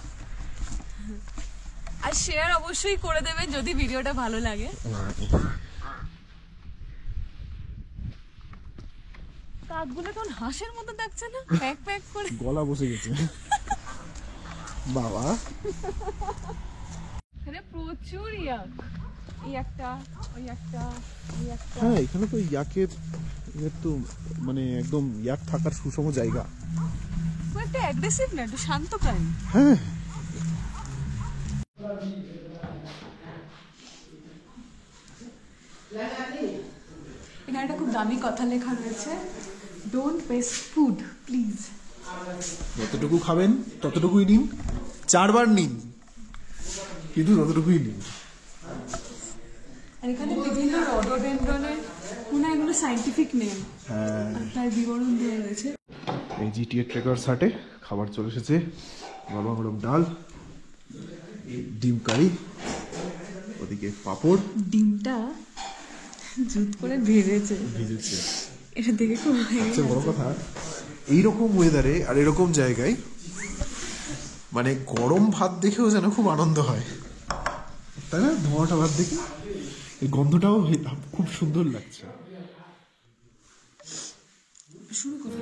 B: আর শেয়ার অবশ্যই করে দেবেন যদি ভিডিওটা ভালো লাগে। কাকগুলো কেমন হাঁসের মতো দেখছে না, প্যাক প্যাক করে।
A: গলা বসে গেছে বাবা।
B: এখানে প্রচুর ইয়াক, এই একটা, ওই একটা, ওই একটা।
A: হ্যাঁ, এখানে তো ইয়াকের তো মানে একদম ইয়াক থাকার সুষম জায়গা।
B: খুব একটা অ্যাগ্রেসিভ না, একটু শান্ত প্রাণী।
A: হ্যাঁ,
B: এখানে একটা খুব দামি কথা লেখা রয়েছে, ডোন্ট ওয়েস্ট ফুড প্লিজ।
A: যতটুকু খাবেন ততটুকুই নিন, 4 বার নিন, কিন্তু ততটুকুই নিন।
B: আর এখানে বিভিন্ন রডোডেন্ড্রনের মনে হয় এগুলো সাইন্টিফিক নেম, তার বিবরণ দেওয়া রয়েছে।
A: এই জিটিএ ট্রেকার্স হাটে খাবার চলে এসেছে, গরম গরম ডাল, ডিম কারি, ওদিকে পাঁপড়,
B: ডিমটা জুত করে ভেজেছে,
A: ভিজেছে।
B: এটা দেখে খুব
A: সবচেয়ে বড় কথা, এইরকম ওয়েদারে আর এরকম জায়গায় মানে গরম ভাত দেখেও যেন খুব আনন্দ হয়, তাই না? ধোঁয়াটা ভাত দেখে এই গন্ধটাও খুব সুন্দর লাগছে।
B: শুরু করো।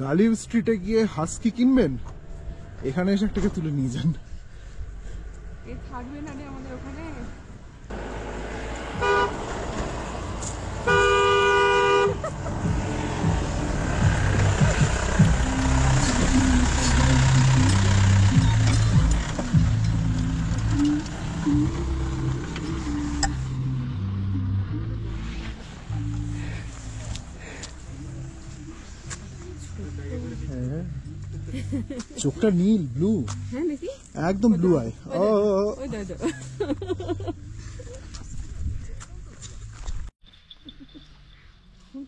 A: গালিব স্ট্রিটে গিয়ে হাস্কি কিনবেন, এখানে এসে একটাকে তুলে নিয়ে যান।
B: এ থাকবে না রে আমাদের ওখানে।
C: চোখটা নীল ব্লু,
B: হ্যাঁ নাকি
C: একদম ব্লু আই। ও
B: ওই দাদা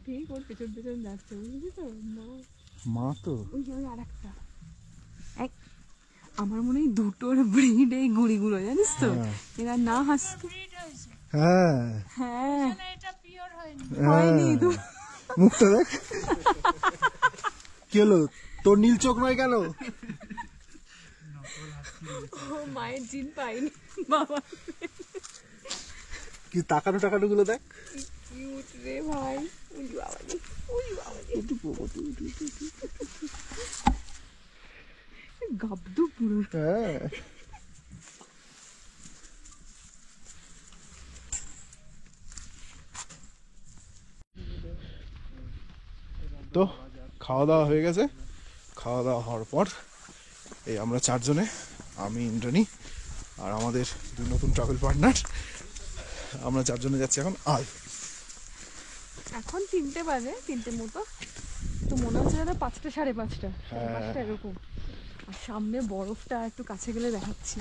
B: ঠিক ওর পেছন পেছন যাচ্ছে, বুঝলি তো?
C: মা তো
B: ওই আর একটা আমার মনে হয় দুটোর ব্রিড এই গুড়িগুলো, জানিস তো? এরা না হাসতো।
C: হ্যাঁ
B: হ্যাঁ হয়নি তো।
C: মুখটা দেখ, কি হলো তোর নীল চোখ নয় কেন?
B: ও মায়ের জিন পাইনি বাবা।
C: কি তাকানো টাকানো গুলো দেখ,
B: কিউট রে ভাই। উই বাবা রে, উই বাবা রে, গাবদু পুরো।
C: হ্যাঁ তো খাওয়া দাওয়া হয়ে গেছে। খাওয়া দাওয়া হওয়ার পর এই আমরা চারজনে, আমি, ইন্দ্রাণী আর আমাদের দুই নতুন ট্রাভেল পার্টনার, আমরা চারজনে যাচ্ছি এখন আল।
B: এখন 3টে বাজে, 3টে মতো, তো মনে হচ্ছে যেন 5টা, 5:30, 5:30 এরকম। আর সামনে বরফটা একটু কাছে গেলে দেখাচ্ছি।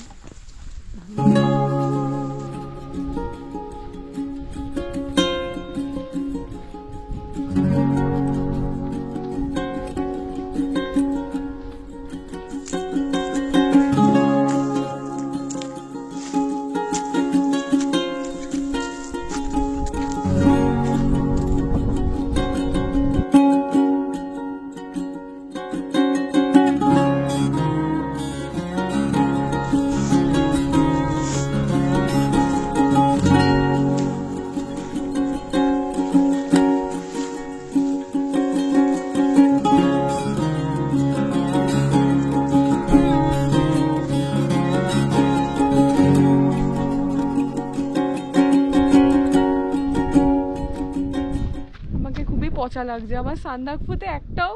B: পচা লাগছে আমার। সান্দাকফুতে একটাও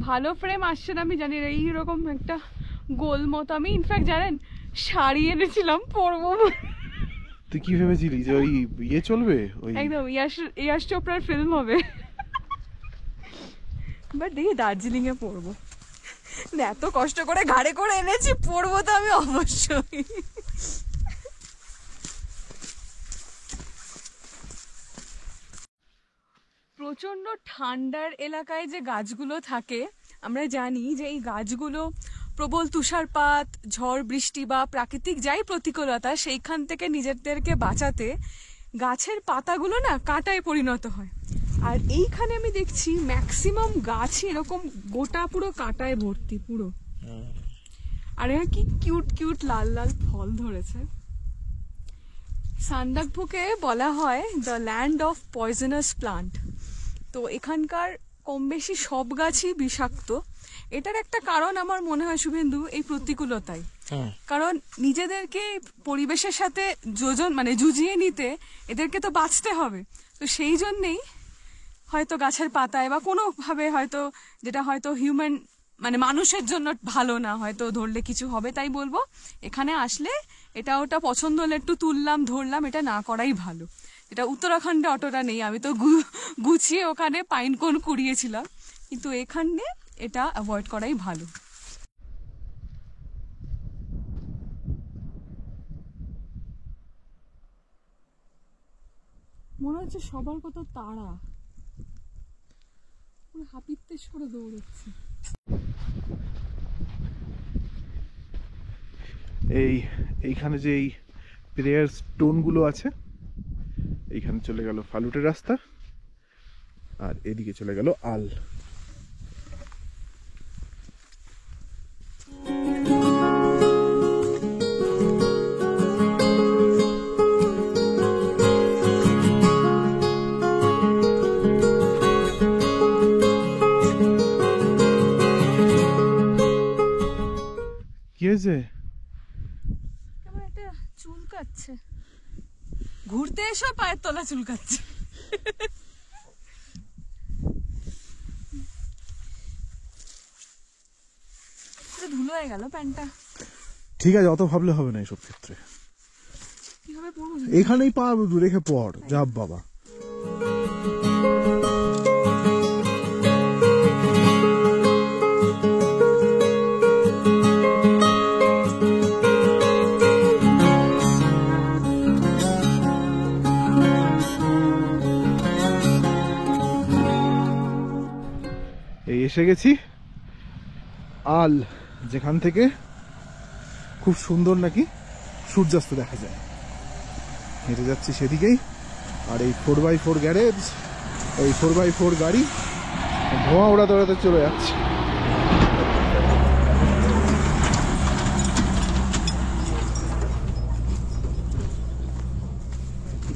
B: ভালো ফ্রেম আসছে না, আমি জানি না। এইরকম একটা গোল মতো, আমি ইনফ্যাক্ট জানেন শাড়ি এনেছিলাম পরবো।
C: তুই কি ভেবেছিলি যে ওই ইয়ে চলবে, ওই
B: একদম ইয়াশ চোপড়ার ফিল্ম হবে, বাট দেখি দার্জিলিং এ পরবো। এত কষ্ট করে ঘাড়ে করে এনেছি, পরবো তো আমি অবশ্যই। প্রচন্ড ঠান্ডার এলাকায় যে গাছগুলো থাকে, আমরা জানি যে এই গাছগুলো প্রবল তুষারপাত, ঝড় বৃষ্টি বা প্রাকৃতিক যাই প্রতিকূলতা, সেইখান থেকে নিজেদেরকে বাঁচাতে গাছের পাতাগুলো না কাঁটায় পরিণত হয়। আর এইখানে আমি দেখছি ম্যাক্সিমাম গাছই এরকম গোটা পুরো কাঁটায় ভর্তি পুরো। আর এখানে কি কিউট কিউট লাল লাল ফল ধরেছে। সান্দাকফুকে বলা হয় the land of poisonous plant. তো এখানকার কম বেশি সব গাছই বিষাক্ত। এটার একটা কারণ আমার মনে হয় শুভেন্দু, এই প্রতিকূলতাই। কারণ নিজেদেরকে পরিবেশের সাথে জুজিয়ে নিতে এদেরকে তো বাঁচতে হবে। তো সেই জন্যেই হয়তো গাছের পাতায় বা কোনোভাবে হয়তো, যেটা হয়তো হিউম্যান মানুষের জন্য ভালো না, হয়তো ধরলে কিছু হবে, তাই বলবো এখানে আসলে এটা ওটা পছন্দ হলে একটু তুললাম ধরলাম, এটা না করাই ভালো। এটা উত্তরাখণ্ডে অতটা নেই, আমি তো গুছিয়ে ওখানে পাইন কোন কুড়িয়েছিলাম, কিন্তু এখানে এটা অ্যাভয়েড করাই ভালো। মনে হচ্ছে সবার কত তাড়া, পুরো হাপিত্তেশ করে দৌড়চ্ছে।
C: এইখানে যে এই প্রেয়ার স্টোন গুলো আছে, এইখানে চলে গেল ফালুটের রাস্তা, আর এদিকে চলে গেল আল। কি হয়েছে?
B: কেমন একটা চুলকাচ্ছে, ঘুরতে এসো পায়ের তলা চুলকাচ্ছে। ধুলো হয়ে গেল প্যান্টটা।
C: ঠিক আছে, অত ভাবলে হবে না এইসব ক্ষেত্রে।
B: কিভাবে পরবো?
C: এখানেই পা রেখে পড়, যাব বাবা। এই এসে গেছি আল, যেখান থেকে খুব সুন্দর নাকি সূর্যাস্ত দেখা যায়। হেঁটে যাচ্ছি সেদিকেই। আর এই 4x4 গ্যারেজ, এই 4x4 গাড়ি ধোঁয়া ওড়াতে ওড়াতে চলে যাচ্ছে।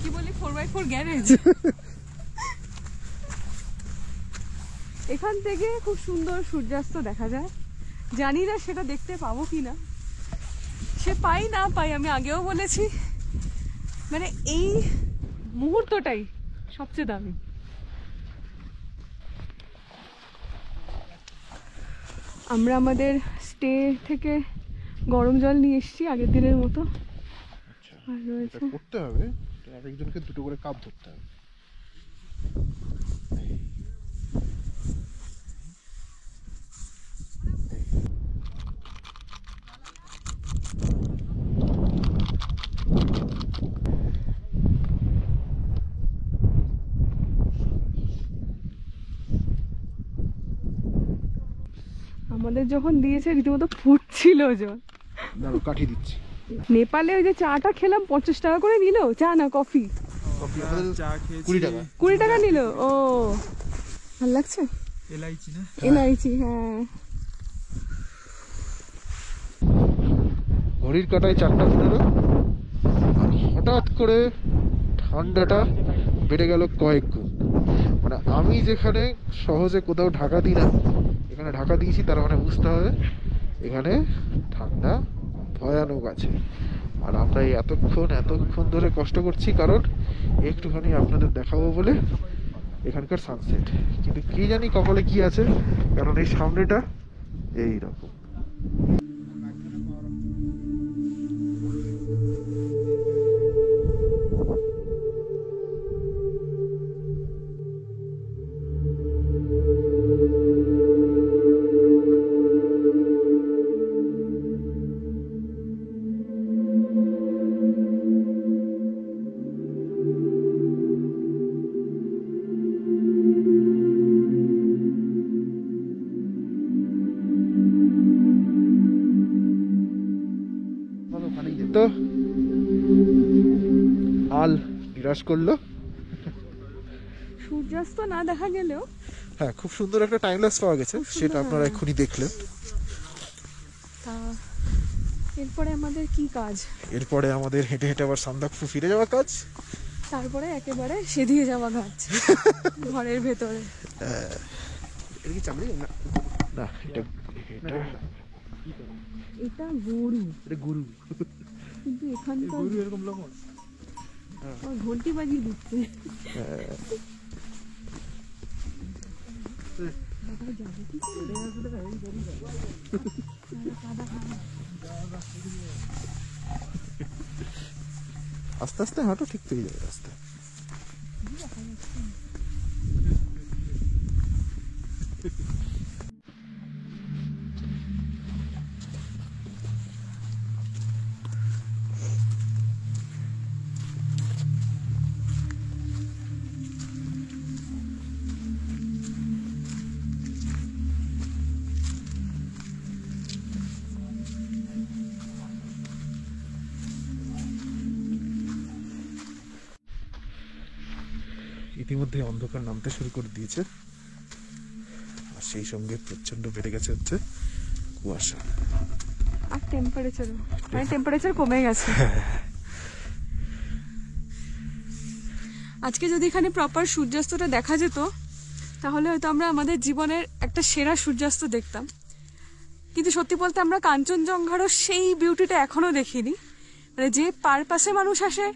B: কি বলি 4x4 গ্যারেজ। এখান থেকে খুব সুন্দর সূর্যাস্ত দেখা যায়। জানি না সেটা দেখতে পাবো কিনা, সে পাই না পাই, আমি আগেও বলেছি, মানে এই মুহূর্তটাই সবচেয়ে দামি। আমরা আমাদের স্টে থেকে গরম জল নিয়ে এসেছি আগের দিনের মতো। আর রয়েছে
C: করতে হবে, আরেকজনকে দুটো করে কাপ ধরতে হবে।
B: আমাদের যখন দিয়েছে রীতিমতো ফুটছিল জল।
C: দাঁড়ো কাঠি দিচ্ছি।
B: নেপালে ওই যে চাটা খেলাম 50 টাকা করে নিল, চা না কফি?
C: 20 টাকা।
B: 20 টাকা নিল। ও ভালো লাগছে।
E: এলাইচি না?
B: এলাইচি, হ্যাঁ।
C: ঘড়ির কাঁটায় 4:15, আর হঠাৎ করে ঠান্ডাটা বেড়ে গেল কয়েক গুণ। মানে আমি যেখানে সহজে কোথাও ঢাকা দিই না, এখানে ঢাকা দিয়েছি, তার মানে বুঝতে হবে এখানে ঠান্ডা ভয়ানক আছে। আর আমরা এই এতক্ষণ ধরে কষ্ট করছি, কারণ একটুখানি আপনাদের দেখাবো বলে এখানকার সানসেট। কিন্তু কি জানি কপালে কি আছে, কারণ এই সামনেটা এইরকম। তো আল নিরাশ করলো।
B: সূর্যাস্ত না দেখা গেলেও
C: হ্যাঁ, খুব সুন্দর একটা টাইমলেস পাওয়া গেছে, সেটা আপনারা এক্ষুনি দেখলেন।
B: তা এরপরে আমাদের কি কাজ?
C: এরপরে আমাদের হেঁটে হেঁটে আবার সান্দাকফু ফিরে যাওয়া কাজ।
B: তারপরে একেবারে সেদিয়ে যাওয়া কাজ ঘরের ভেতরে।
C: এটা কি চামড়ি না? না, এটা
B: এটা গরু,
C: গরু।
B: কিন্তু এখানকার
E: এরকম লবণ।
B: ঘন্টি বাজিয়ে দিচ্ছে।
C: আস্তে আস্তে হাঁটো, ঠিক পেয়ে যাবে রাস্তা। ইতিমধ্যে অন্ধকার নামতে শুরু করে দিয়েছে, আর সেই সঙ্গে প্রচন্ড বেড়ে গেছে হচ্ছে কুয়াশা
B: আর টেম্পারেচার কমে গেছে। আজকে যদি এখানে প্রপার সূর্যাস্তটা দেখা যেত, তাহলে হয়তো আমরা আমাদের জীবনের একটা সেরা সূর্যাস্ত দেখতাম। কিন্তু সত্যি বলতে আমরা কাঞ্চনজঙ্ঘারও সেই বিউটিটা এখনো দেখিনি। মানে যে পারপাসে মানুষ আসে,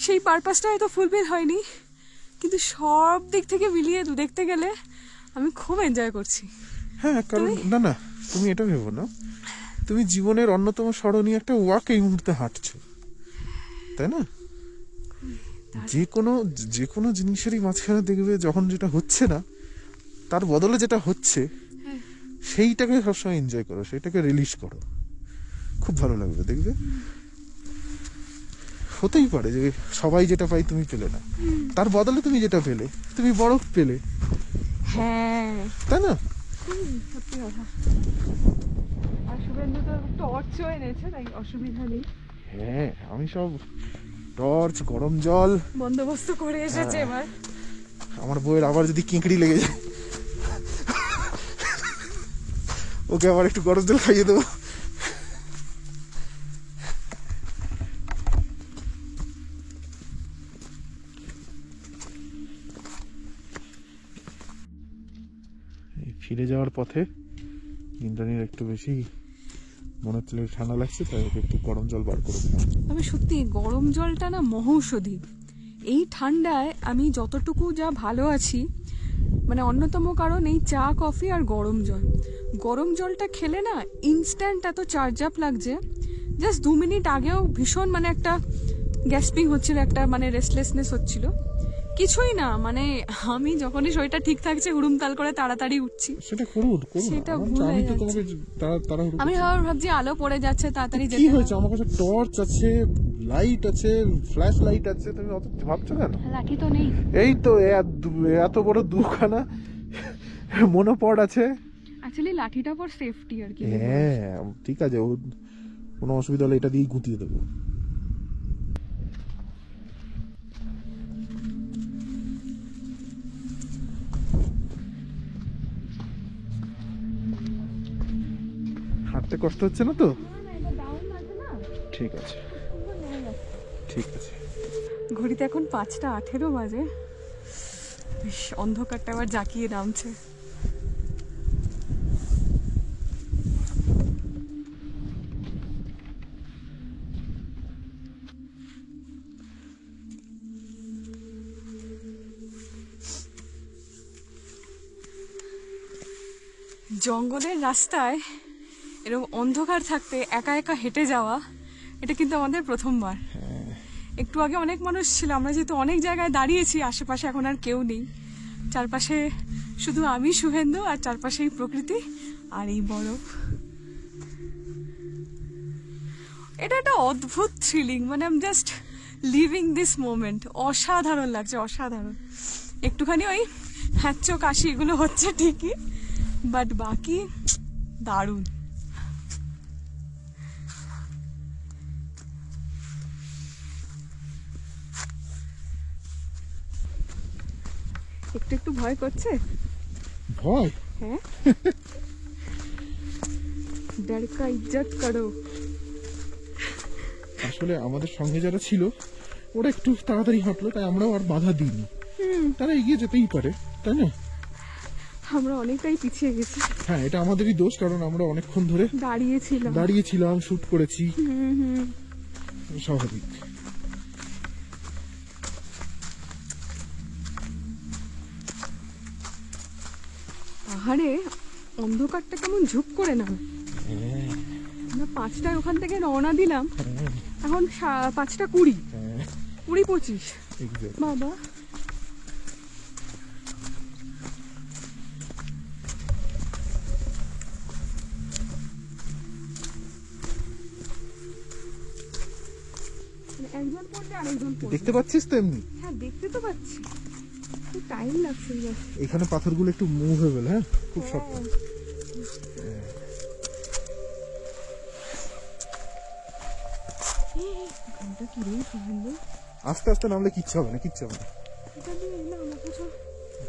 B: সেই পারপাসটা হয়তো ফুলফিল হয়নি, কিন্তু সব দিক থেকে মিলিয়ে দেখতে গেলে আমি খুব এনজয় করছি।
C: হ্যাঁ, কারণ না তুমি এটা ভেবো না, তুমি জীবনের অন্যতম স্মরণীয় একটা ওয়াক এই মুহূর্তে হাঁটছো, তাই না? যে কোনো জিনিসেরই মাঝখানে দেখবে যখন যেটা হচ্ছে না, তার বদলে যেটা হচ্ছে, সেইটাকে সবসময় এনজয় করো, সেইটাকে রিলিজ করো, খুব ভালো লাগবে দেখবে। হতেই পারে যে সবাই যেটা পাই তুমি পেলে না, তার বদলে তুমি যেটা পেলে, তুমি বরফ পেলে,
B: হ্যাঁ,
C: তাই না?
B: সত্যি কথা। আর শুভেন্দু তো টর্চও এনেছে, তাই অসুবিধা নেই,
C: হ্যাঁ আমি সব টর্চ গরম জল
B: বন্দোবস্ত করে এসেছে এবার।
C: আমার বউয়ের আবার যদি কিঁকড়ি লেগে যায় ওকে আবার একটু গরম জল খাইয়ে দেবো। ফিরে যাওয়ার পথে ইন্দ্রাণীর একটু বেশি মনে হচ্ছিল ঠান্ডা লাগছে, তাই ওকে একটু গরম জল বার করে দিলাম।
B: তবে সত্যি গরম জলটা না মহৌষধি। এই ঠান্ডায় আমি যতটুকু যা ভালো আছি, মানে অন্যতম কারণ এই চা কফি আর গরম জল। গরম জলটা খেলে না ইনস্ট্যান্ট এত চার্জ আপ লাগছে। জাস্ট 2 মিনিট আগেও ভীষণ মানে একটা গ্যাসপিং হচ্ছিল, একটা মানে রেস্টলেসনেস হচ্ছিল, কিছুই না। মানে আমি যখনই শরীরটা ঠিক থাকছে হুড়ুমতাল করে তাড়াতাড়ি উঠছি।
C: সেটা করুন
B: সেটা
C: না।
B: ভুলে
C: আমি তো
B: যাচ্ছি।
C: তোমাকে তাড়াহুড়ো
B: আমি ভাবছি আলো পড়ে যাচ্ছে, তাড়াতাড়ি
C: কি
B: যেতে
C: হয়েছে? আমার কাছে টর্চ আছে, লাইট আছে, ফ্ল্যাশ লাইট আছে, তুমি অত ভাবছো কেন?
B: লাঠি তো নেই।
C: এই তো এত বড় দুখানা মনোপড আছে।
B: অ্যাকচুয়ালি লাঠিটা ফর সেফটি আর কি।
C: হ্যাঁ ঠিক আছে, কোনো অসুবিধা হলে এটা দিয়ে গুটিয়ে দেবো। হাঁটতে কষ্ট হচ্ছে না তো? ঠিক আছে ঠিক আছে।
B: ঘড়িতে এখন 5:18 বাজে। বেশ অন্ধকারটা আবার জাকিয়ে নামছে। জঙ্গলের রাস্তায় এরকম অন্ধকার থাকতে একা একা হেঁটে যাওয়া, এটা কিন্তু আমাদের প্রথমবার। একটু আগে অনেক মানুষ ছিল, আমরা যেহেতু অনেক জায়গায় দাঁড়িয়েছি, আশেপাশে এখন আর কেউ নেই। চারপাশে শুধু আমি, শুভেন্দু, আর চারপাশে এই প্রকৃতি আর এই বরফ। এটা একটা অদ্ভুত থ্রিলিং, মানে I am just living this moment. অসাধারণ লাগছে, অসাধারণ। একটুখানি ওই হ্যাঁচো কাশি এগুলো হচ্ছে ঠিকই, বাট বাকি দারুণ। একটু একটু ভয় করছে।
C: ভয়?
B: হ্যাঁ। ডর কা ইজ্জত করো।
C: আসলে আমাদের সঙ্গে যারা ছিল ওরা একটু তাড়াতাড়ি হাঁটলো, তাই আমরাও আর বাধা দিইনি। তারা এগিয়ে যেতেই পারে, তাই না?
B: আমরা অনেকটাই পিছিয়ে গেছি।
C: হ্যাঁ এটা আমাদেরই দোষ, কারণ আমরা অনেকক্ষণ ধরে দাঁড়িয়েছিলাম, শুট করেছি। স্বাভাবিক।
B: পাহাড়ে অন্ধকারটা কেমন ঝুপ করে না। আমরা 5টায় ওখান থেকে রওনা দিলাম, এখন 5:20, 20-25। বাবা একজন পড়লে আরেকজন পড়বে।
C: দেখতে পাচ্ছিস তো এমনি?
B: হ্যাঁ দেখতে তো পাচ্ছি, টাইম লাগছে।
C: এখানে পাথরগুলো একটু মুভেবল, হ্যাঁ খুব শক্ত। আস্তে আস্তে নামলে কিচ্ছু হবে না, কিচ্ছু হবে না।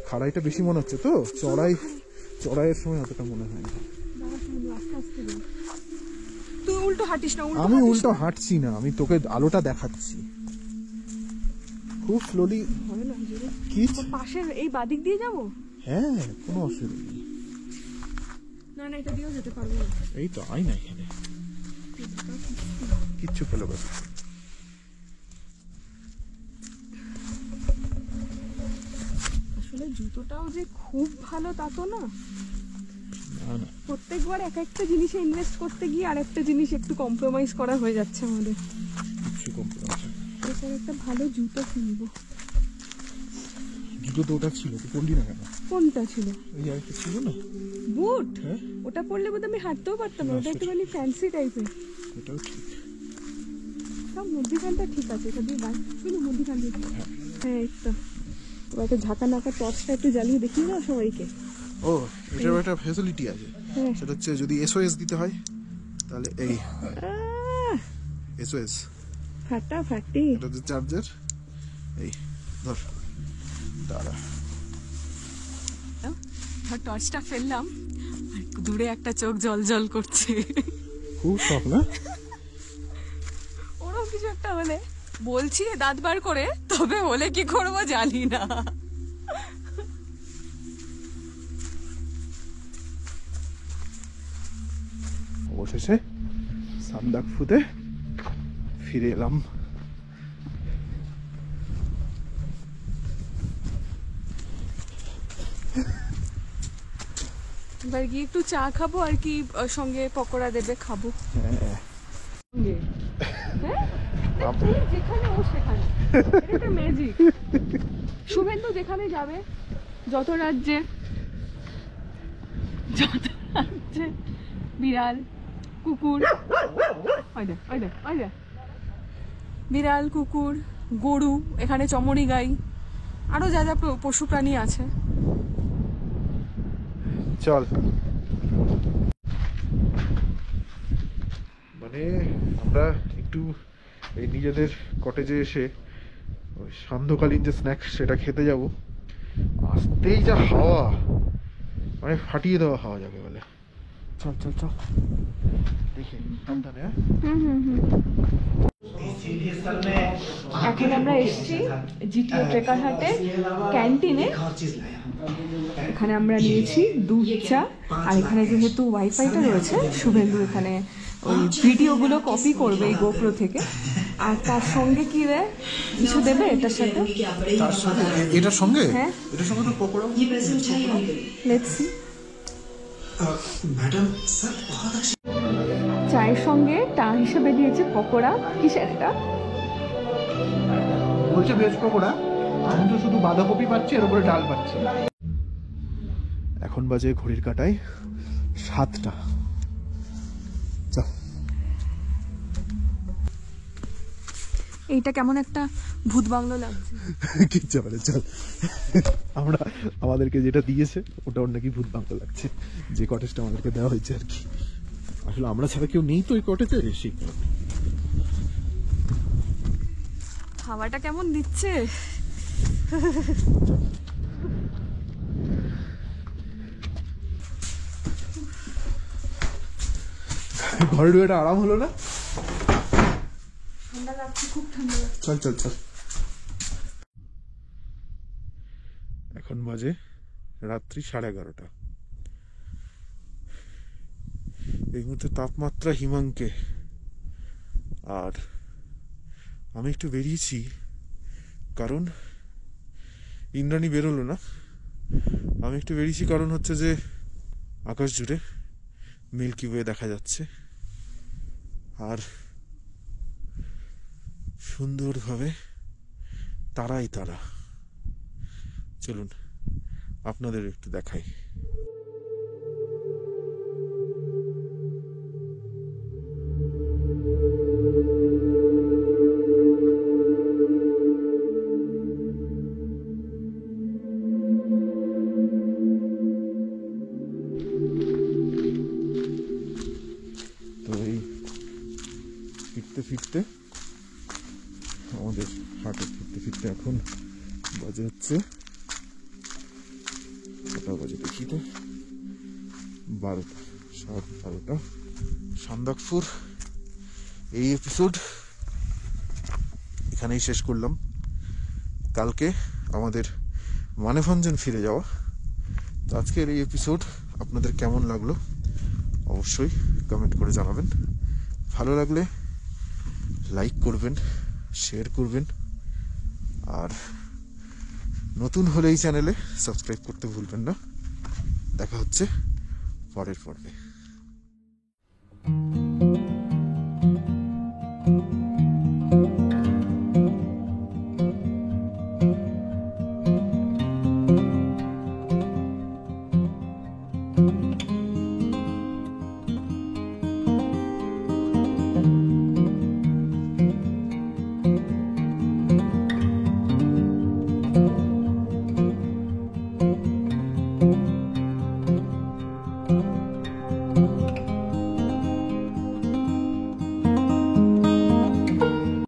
C: খাড়াইটা বেশি মনে হচ্ছে তো, চড়াইয়ের সময় অতটা মনে হয় না।
B: তুই উল্টো হাঁটিস না।
C: আমি উল্টো হাঁটছি না, আমি তোকে আলোটা দেখাচ্ছি খুব স্লোলি। কি
B: পাশের এই বাদিক দিয়ে যাবো?
C: হ্যাঁ কোনো অসুবিধা নেই।
B: না না এটা দিয়েও যেতে পারবো না।
C: এই তো আই না, এখানে কিচ্ছু ফেলে গেছে।
B: আসলে জুতোটাও যে খুব ভালো তা তো না। প্রত্যেকবার এক একটা জিনিসে ইনভেস্ট করতে গিয়ে আর একটা জিনিস একটু কম্প্রোমাইজ করা হয়ে যাচ্ছে আমাদের।
C: কিচ্ছু কম্প্রোমাইজ।
B: এরপর একটা ভালো জুতো কিনবো।
C: জুতো তো ওটা ছিল, তুই পরলি না কেন?
B: কোনটা ছিল?
C: ওই আরেকটা ছিল না,
B: বুট।
C: হ্যাঁ
B: ওটা পরলে বোধহয় আমি হাঁটতেও পারতাম না, ওটা একটুখানি ফ্যান্সি টাইপের।
C: ওটাও ঠিক।
B: সব মধ্যিখানটা ঠিক আছে, এটা দিয়ে গাছ শুধু মধ্যিখান দিয়ে। হ্যাঁ এই তো। এবার একটা ঝাঁকা নাকা টর্চটা একটু জ্বালিয়ে দেখিয়ে দাও সবাইকে।
C: ও এটার একটা ফ্যাসিলিটি আছে, সেটা হচ্ছে যদি এসওএস দিতে হয় তাহলে এই এসওএস,
B: ফাটাফাটি।
C: এটা হচ্ছে চার্জার। এই ধর দাঁড়া,
B: টর্চটা ফেললাম আর দূরে একটা চোখ জল জল করছে।
C: খুব শখ না?
B: ওরকম কিছু একটা হলে বলছি দাঁত বার করে, তবে হলে কি করবো জানি না।
C: অবশেষে সান্দাকফুতে ফিরে এলাম।
B: এবার গিয়ে একটু চা খাবো আর কি, সঙ্গে পকোড়া দেবে, খাবো। সঙ্গে। হ্যাঁ? তুই যেখানে ও সেখানে, এটা একটা ম্যাজিক। শুভেন্দু যেখানে যাবে, যত রাজ্যে বিড়াল কুকুর, বিড়াল কুকুর গরু, এখানে চমড়ি গাই, আরো যা যা পশু প্রাণী আছে।
C: চল। মানে আমরা একটু এই নিজেদের কটেজে এসে ওই সান্ধ্যকালীন যে স্ন্যাক্স সেটা খেতে যাব, আসতেই যা হাওয়া, মানে ফাটিয়ে দেওয়া হাওয়া যাবে বলে। চল চল চল, দেখে সাবধানে।
B: এখন আমরা এসেছি জিটিএ ট্রেকারহাটে ক্যান্টিনে। এখানে আমরা নিয়েছি দুধ চা, আর এখানে যেহেতু ওয়াইফাইটা রয়েছে, শুভেন্দু এখানে ওই ভিডিওগুলো কপি করবে এই গোপ্রো থেকে। আর তার সঙ্গে কি রে কিছু দেবে এটার সাথে?
C: তার সঙ্গে এটার সঙ্গে,
B: হ্যাঁ
C: এটার সঙ্গে তো pakora.
B: Let's see.
D: Madam sir बहुत अच्छी।
B: চায়ের সঙ্গে টা হিসেবে দিয়েছে পকোড়া। কিসের এটা?
C: বলছে ভেজ পকোড়া, আমি তো শুধু বাঁধাকপি পাচ্ছি, এর উপরে ডাল পাচ্ছি। এখন বাজে ঘড়ির কাঁটায় 7টা। চল।
B: এইটা কেমন একটা ভূত বাংলো লাগছে।
C: কিচ্ছা বলে চল। আমরা আমাদেরকে যেটা দিয়েছে ওটা ওর নাকি ভূত বাংলো লাগছে, যে কটেজটা আমাদেরকে দেওয়া হয়েছে আর কি। আসলে আমরা ছাড়া কেউ নেই তো ওই কটেজে, সেই
B: হাওয়াটা কেমন দিচ্ছে।
C: ঘরে ঢুকে একটা আরাম হলো না?
B: ঠান্ডা লাগছে, খুব ঠান্ডা লাগছে।
C: চল চল চল। এখন বাজে রাত্রি 11:30। এই মুহূর্তে তাপমাত্রা হিমাঙ্কে। আর আমি একটু বেরিয়েছি কারণ ইন্দ্রাণী বেরোলো না। আমি একটু বেরিয়েছি কারণ হচ্ছে যে আকাশ জুড়ে মিল্কি ওয়ে দেখা যাচ্ছে, আর সুন্দরভাবে তারাই তারা। চলুন আপনাদের একটু দেখাই। তো এই ফিরতে ফিরতে আমাদের হাটে ফিরতে ফিরতে এখন বাজে হচ্ছে কটা বাজে দেখি তো, 12টা, 12:30। সান্দাকফুর এই এপিসোড এখানেই শেষ করলাম। কালকে আমাদের মানেভঞ্জন ফিরে যাওয়া। তো আজকের এই এপিসোড আপনাদের কেমন লাগলো অবশ্যই কমেন্ট করে জানাবেন। ভালো লাগলে লাইক করবেন, শেয়ার করবেন, আর নতুন হলে এই চ্যানেলে সাবস্ক্রাইব করতে ভুলবেন না। দেখা হচ্ছে পরের পর্বে।